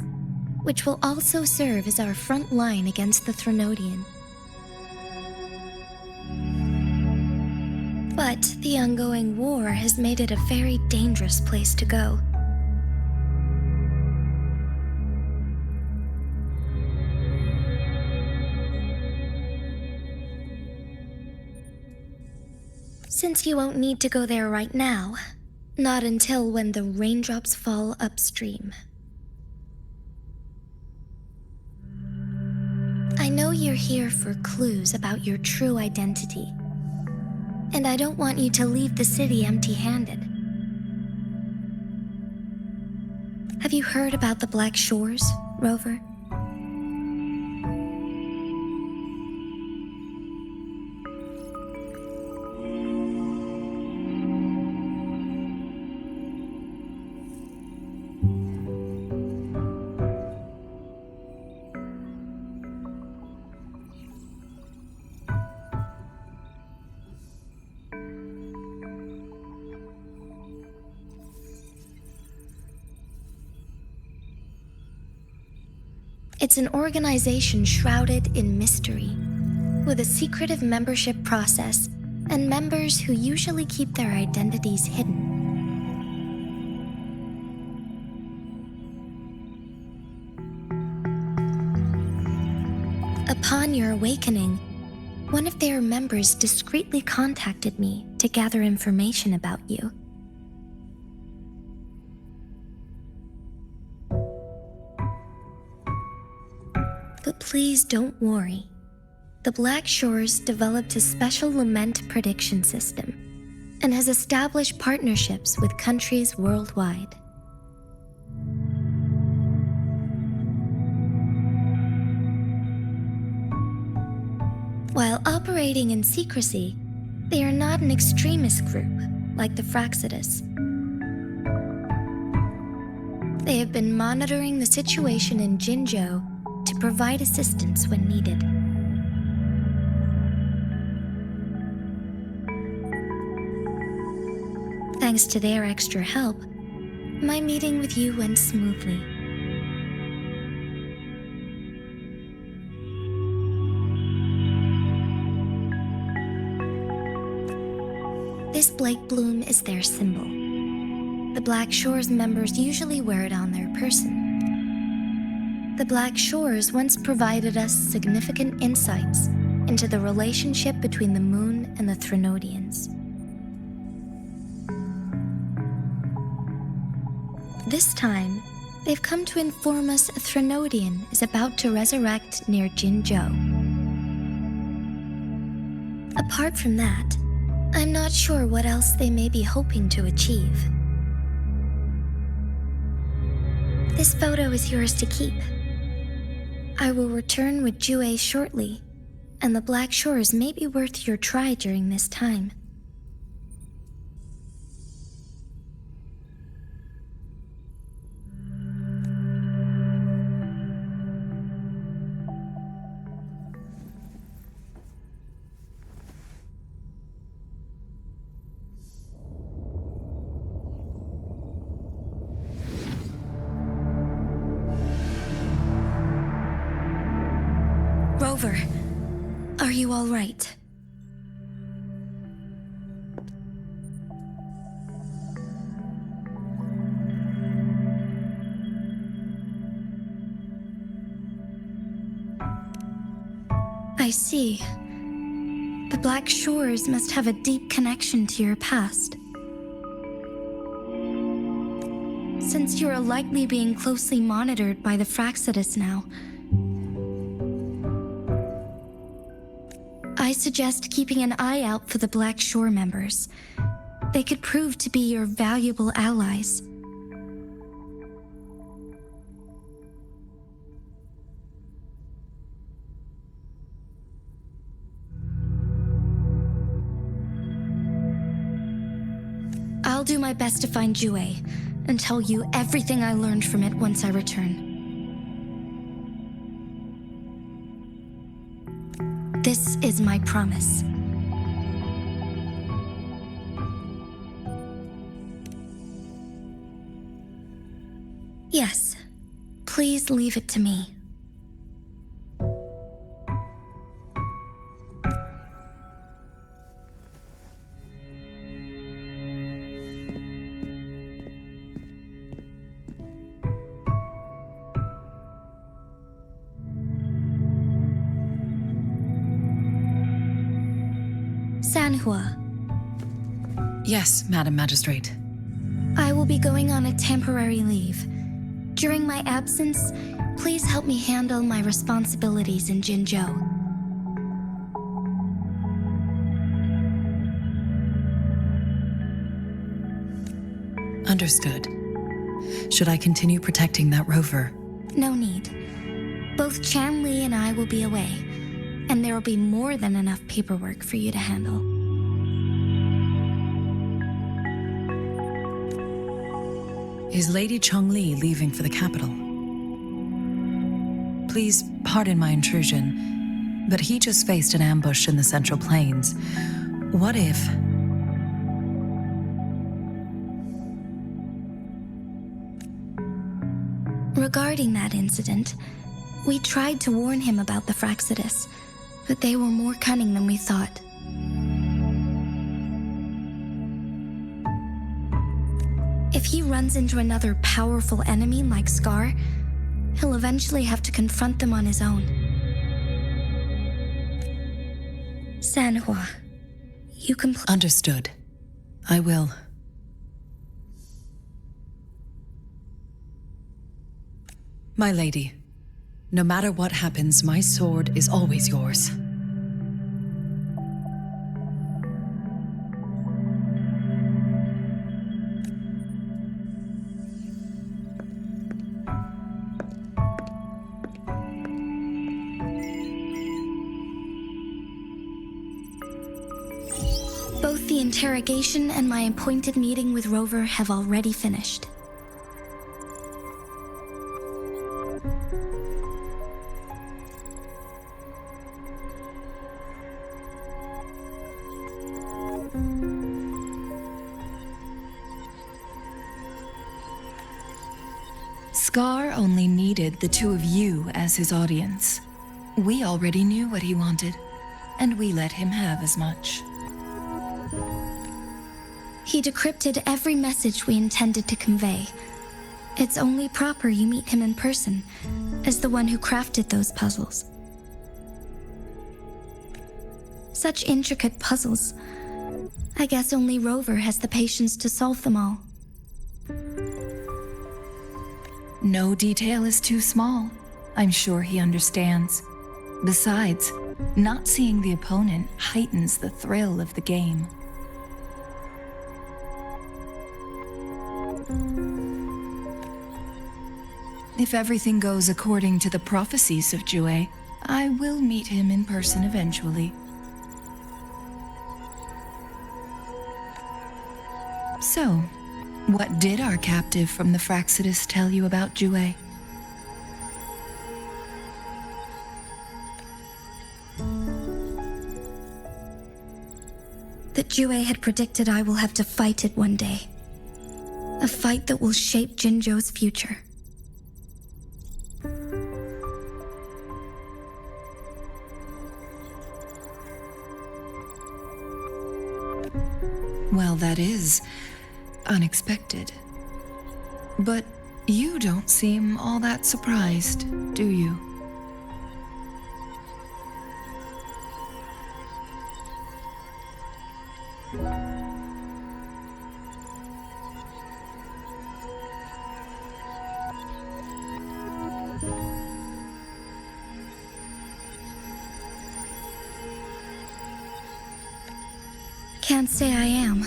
which will also serve as our front line against the Threnodian. But the ongoing war has made it a very dangerous place to go. Since you won't need to go there right now, not until when the raindrops fall upstream. I know you're here for clues about your true identity, and I don't want you to leave the city empty-handed. Have you heard about the Black Shores, Rover? It's an organization shrouded in mystery, with a secretive membership process and members who usually keep their identities hidden. Upon your awakening, one of their members discreetly contacted me to gather information about you. But please don't worry. The Black Shores developed a special lament prediction system and has established partnerships with countries worldwide. While operating in secrecy, they are not an extremist group like the Fraxidus. They have been monitoring the situation in Jinzhou to provide assistance when needed. Thanks to their extra help, my meeting with you went smoothly. This Blake Bloom is their symbol. The Black Shores members usually wear it on their person. The Black Shores once provided us significant insights into the relationship between the moon and the Threnodians. This time, They've come to inform us a Threnodian is about to resurrect near Jinzhou. Apart from that, I'm not sure what else they may be hoping to achieve. This photo is yours to keep. I will return with Jue shortly, and the Black Shores may be worth your try during this time. Rover, are you all right? I see. The Black Shores must have a deep connection to your past. Since you are likely being closely monitored by the Fraxidus now, I suggest keeping an eye out for the Black Shore members. They could prove to be your valuable allies. I'll do my best to find Jue and tell you everything I learned from it once I return. This is my promise. Yes, please leave it to me. Sanhua, Yes, Madam Magistrate. I will be going on a temporary leave. During my absence, please help me handle my responsibilities in Jinzhou. Understood. Should I continue protecting that rover? No need. Both Chanli and I will be away, and there will be more than enough paperwork for you to handle. Is Lady Chongli leaving for the capital? Please pardon my intrusion, but he just faced an ambush in the Central Plains. What if... Regarding that incident, we tried to warn him about the Fraxidus, but they were more cunning than we thought. If he runs into another powerful enemy like Scar, he'll eventually have to confront them on his own. Sanhua, you can... Understood. I will. My lady, no matter what happens, my sword is always yours. Both the interrogation and my appointed meeting with Rover have already finished. Scar only needed the two of you as his audience. We already knew what he wanted, and we let him have as much. He decrypted every message we intended to convey. It's only proper you meet him in person, as the one who crafted those puzzles. Such intricate puzzles. I guess only Rover has the patience to solve them all. No detail is too small. I'm sure he understands. Besides, not seeing the opponent heightens the thrill of the game. If everything goes according to the prophecies of Jue, I will meet him in person eventually. So, what did our captive from the Fraxidus tell you about Jue? That Jue had predicted I will have to fight it one day. A fight that will shape Jinzhou's future. Well, that is unexpected. But you don't seem all that surprised, do you? Can't say I am.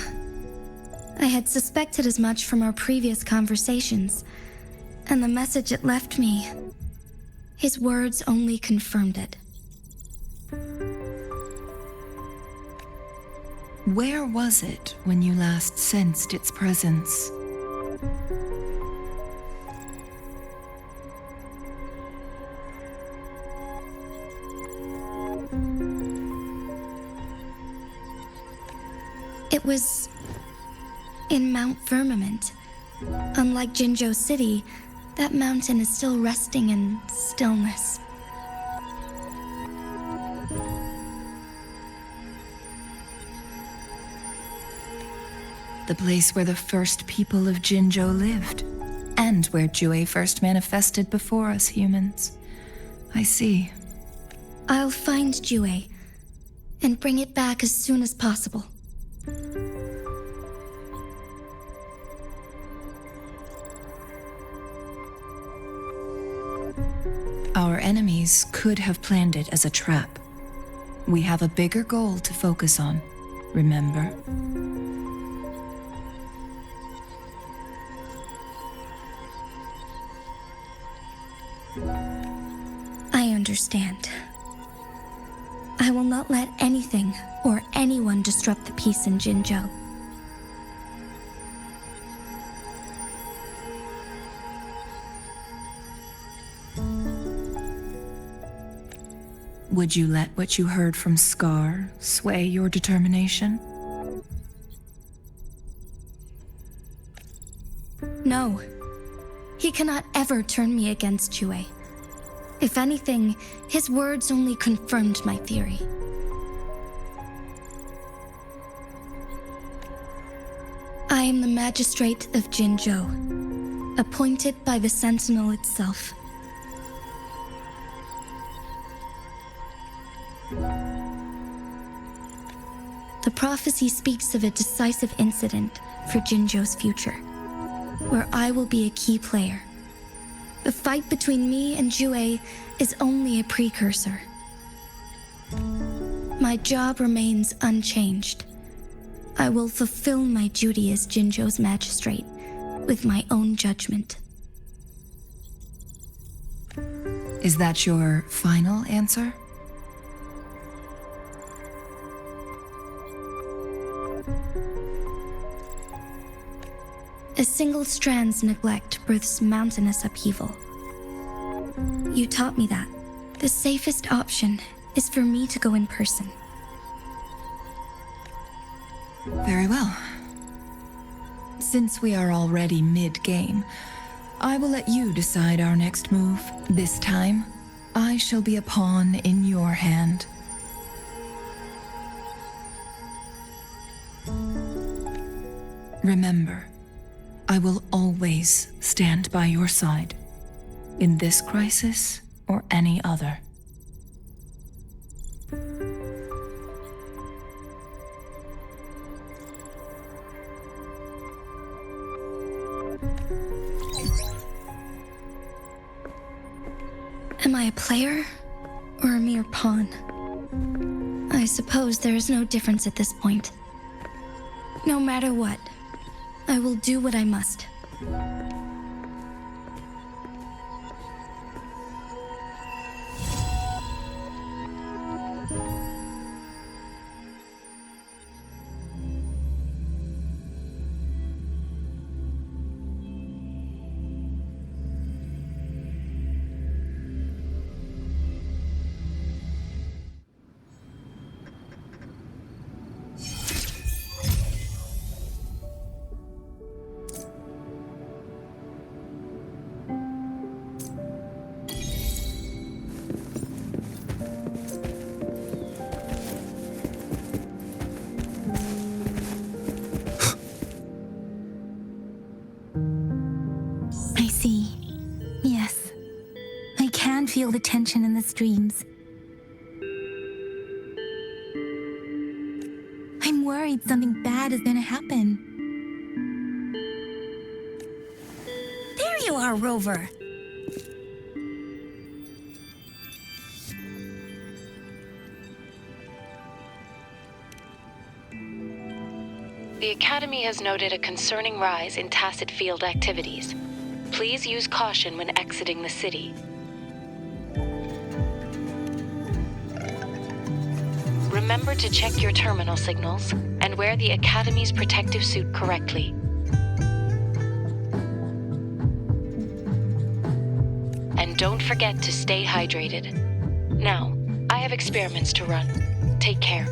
I had suspected as much from our previous conversations, and the message it left me, his words only confirmed it. Where was it when you last sensed its presence? It was in Mount Firmament. Unlike Jinzhou City, that mountain is still resting in stillness. The place where the first people of Jinzhou lived, and where Jue first manifested before us humans. I see. I'll find Jue and bring it back as soon as possible. Our enemies could have planned it as a trap. We have a bigger goal to focus on, remember? I understand. I will not let anything or anyone disrupt the peace in Jinzhou. Would you let what you heard from Scar sway your determination? No. He cannot ever turn me against Jue. If anything, his words only confirmed my theory. I am the magistrate of Jinzhou, appointed by the Sentinel itself. The prophecy speaks of a decisive incident for Jinzhou's future, where I will be a key player. The fight between me and Jue is only a precursor. My job remains unchanged. I will fulfill my duty as Jinzhou's magistrate with my own judgment. Is that your final answer? A single strand's neglect births mountainous upheaval. You taught me that. The safest option is for me to go in person. Very well. Since we are already mid-game, I will let you decide our next move. This time, I shall be a pawn in your hand. Remember, I will always stand by your side, in this crisis or any other. I a player or a mere pawn? I suppose there is no difference at this point. No matter what, I will do what I must. I see. Yes. I can feel the tension in the streams. I'm worried something bad is gonna happen. There you are, Rover. The Academy has noted a concerning rise in tacit field activities. Please use caution when exiting the city. Remember to check your terminal signals and wear the Academy's protective suit correctly. And don't forget to stay hydrated. Now, I have experiments to run. Take care.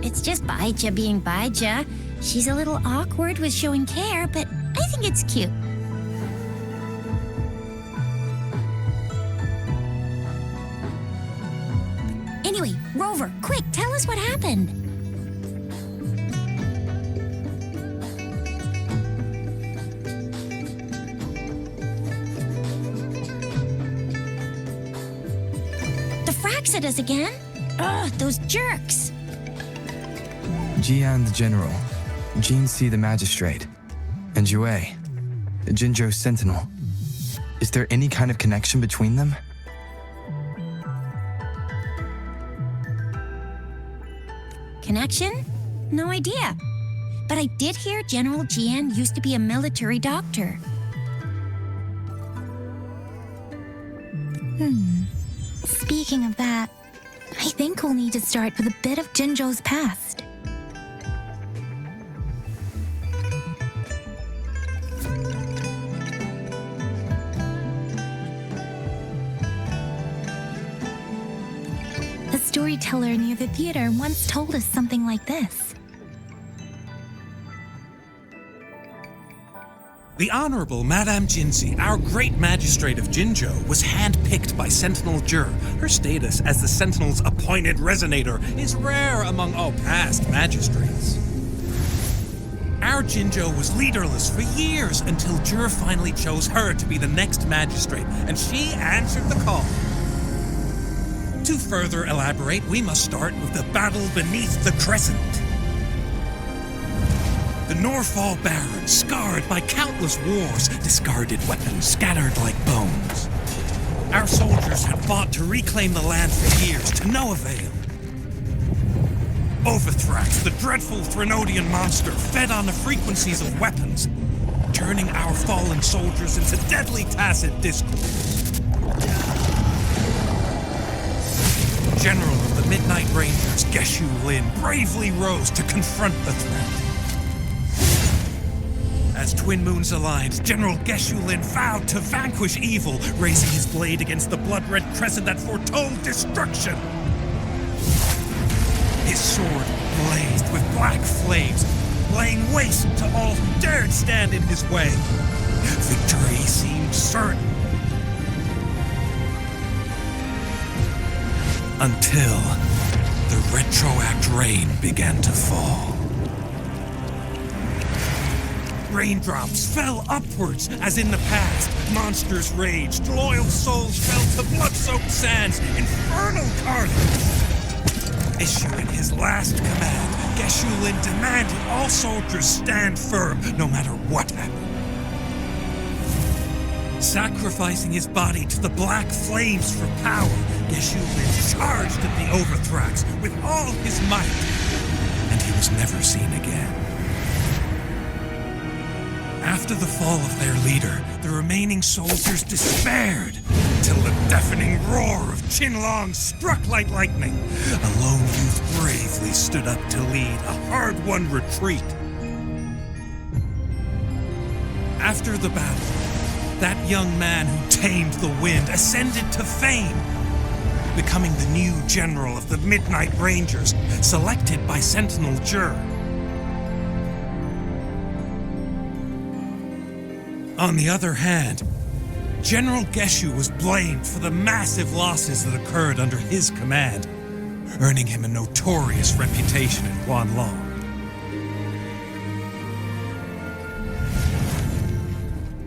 It's just Baija being Baija. She's a little awkward with showing care, but I think it's cute. Anyway, Rover, quick, tell us what happened. The fracks at us again? Ugh, those jerks. Jian the General, Jin Si the Magistrate, and Jue, the Jinzhou Sentinel. Is there any kind of connection between them? Connection? No idea. But I did hear General Jian used to be a military doctor. Speaking of that, I think we'll need to start with a bit of Jinzhou's past. A storyteller near the theater once told us something like this. The Honorable Madame Jinzi, our great magistrate of Jinzhou, was handpicked by Sentinel Jur. Her status as the Sentinel's appointed resonator is rare among all past magistrates. Our Jinzhou was leaderless for years until Jur finally chose her to be the next magistrate, and she answered the call. To further elaborate, we must start with the battle beneath the Crescent. The Norfall Barons, scarred by countless wars, discarded weapons scattered like bones. Our soldiers had fought to reclaim the land for years, to no avail. Overthrax, the dreadful Threnodian monster, fed on the frequencies of weapons, turning our fallen soldiers into deadly tacit discords. General of the Midnight Rangers, Geshu Lin, bravely rose to confront the threat. As Twin Moons aligned, General Geshu Lin vowed to vanquish evil, raising his blade against the blood-red crescent that foretold destruction. His sword blazed with black flames, laying waste to all who dared stand in his way. Victory seemed certain. Until the retroact rain began to fall. Raindrops fell upwards as in the past. Monsters raged, loyal souls fell to blood-soaked sands, infernal carnage. Issuing his last command, Geshu-Lin demanded all soldiers stand firm, no matter what happened. Sacrificing his body to the black flames for power, Geshu-Lin charged at the Overthrax with all his might, and he was never seen again. After the fall of their leader, the remaining soldiers despaired, till the deafening roar of Qinlong struck like lightning. A lone youth bravely stood up to lead a hard-won retreat. After the battle, that young man who tamed the wind ascended to fame, becoming the new general of the Midnight Rangers, selected by Sentinel Jur. On the other hand, General Geshu was blamed for the massive losses that occurred under his command, earning him a notorious reputation in Guanlong.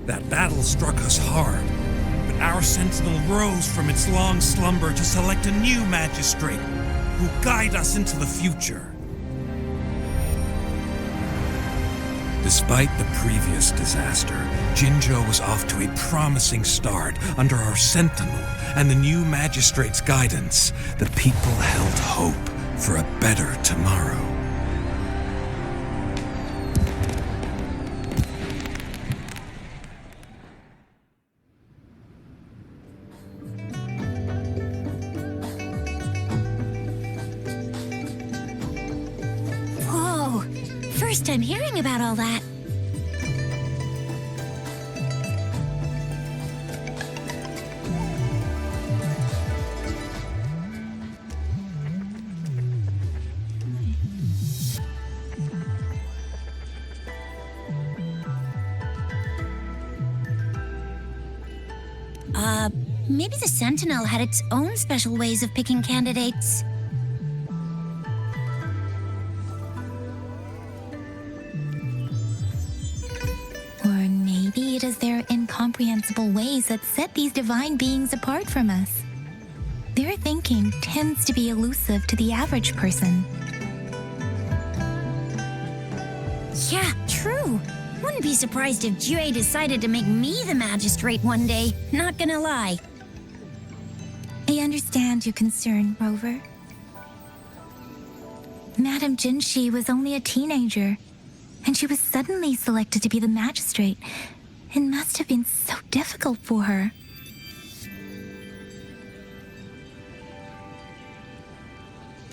That battle struck us hard, but our sentinel rose from its long slumber to select a new magistrate who will guide us into the future. Despite the previous disaster, Jinzhou was off to a promising start under our sentinel and the new magistrate's guidance. The people held hope for a better tomorrow. Whoa! First time hearing about all that. Maybe the Sentinel had its own special ways of picking candidates. Or maybe it is their incomprehensible ways that set these divine beings apart from us. Their thinking tends to be elusive to the average person. Yeah, true. Wouldn't be surprised if Jue decided to make me the magistrate one day. Not gonna lie. I understand your concern, Rover. Madame Jinshi was only a teenager, and she was suddenly selected to be the magistrate. It must have been so difficult for her.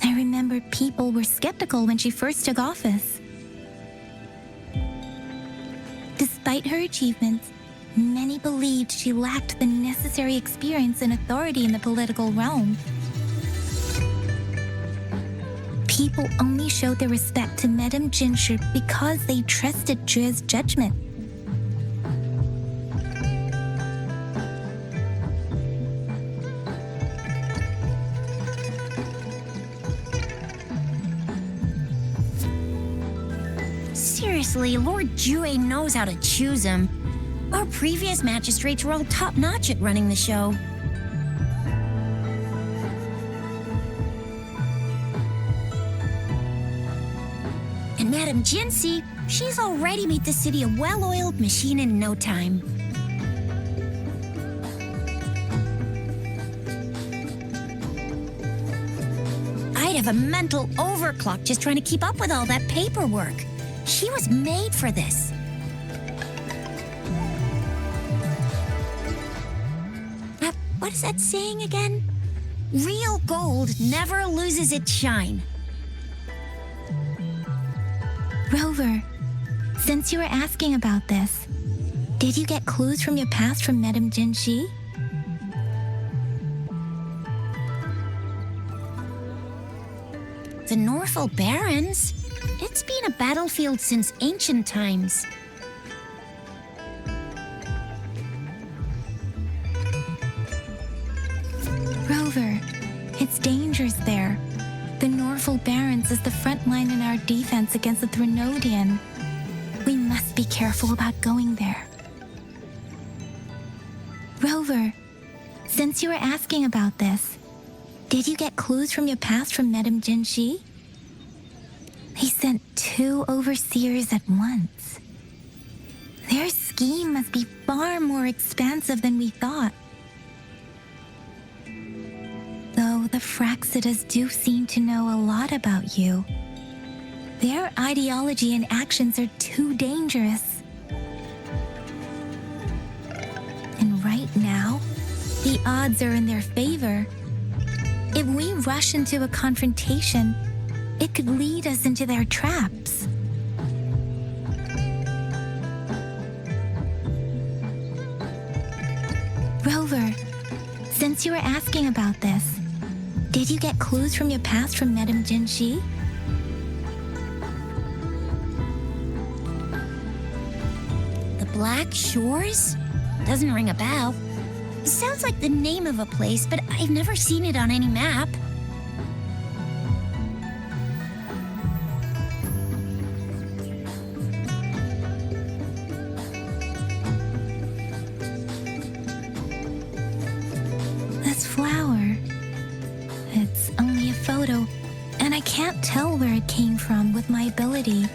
I remember people were skeptical when she first took office. Despite her achievements, many believed she lacked the necessary experience and authority in the political realm. People only showed their respect to Madame Jinshi because they trusted Jue's judgment. Seriously, Lord Jue knows how to choose him. Our previous magistrates were all top-notch at running the show. And Madame Jinshi, she's already made the city a well-oiled machine in no time. I'd have a mental overclock just trying to keep up with all that paperwork. She was made for this. What is that saying again? Real gold never loses its shine. Rover, since you were asking about this, did you get clues from your past from Madame Jinshi? The Norfolk Barrens? It's been a battlefield since ancient times. Rover, it's dangerous there. The Norfolk Barrens is the front line in our defense against the Threnodian. We must be careful about going there. Rover, since you were asking about this, did you get clues from your past from Madame Jinshi? They sent 2 overseers at once. Their scheme must be far more expansive than we thought. Though the Fraxidas do seem to know a lot about you, their ideology and actions are too dangerous. And right now, the odds are in their favor. If we rush into a confrontation, it could lead us into their traps. Rover, since you were asking about this, did you get clues from your past from Madame Jinxi? The Black Shores? Doesn't ring a bell. Sounds like the name of a place, but I've never seen it on any map. This flower. It's only a photo, and I can't tell where it came from with my ability.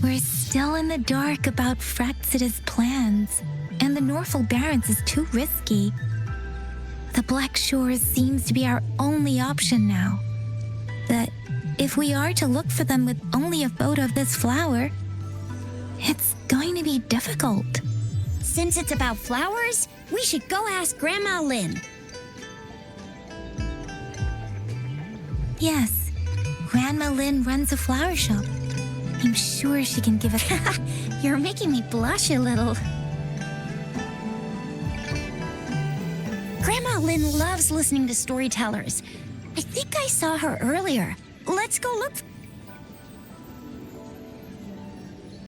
We're still in the dark about Fraxida's plans, and the Norfolk Barrens is too risky. The Black Shores seems to be our only option now. But if we are to look for them with only a photo of this flower, it's going to be difficult. Since it's about flowers, we should go ask Grandma Lynn. Yes, Grandma Lynn runs a flower shop. I'm sure she can give us... You're making me blush a little. Grandma Lynn loves listening to storytellers. I think I saw her earlier. Let's go look.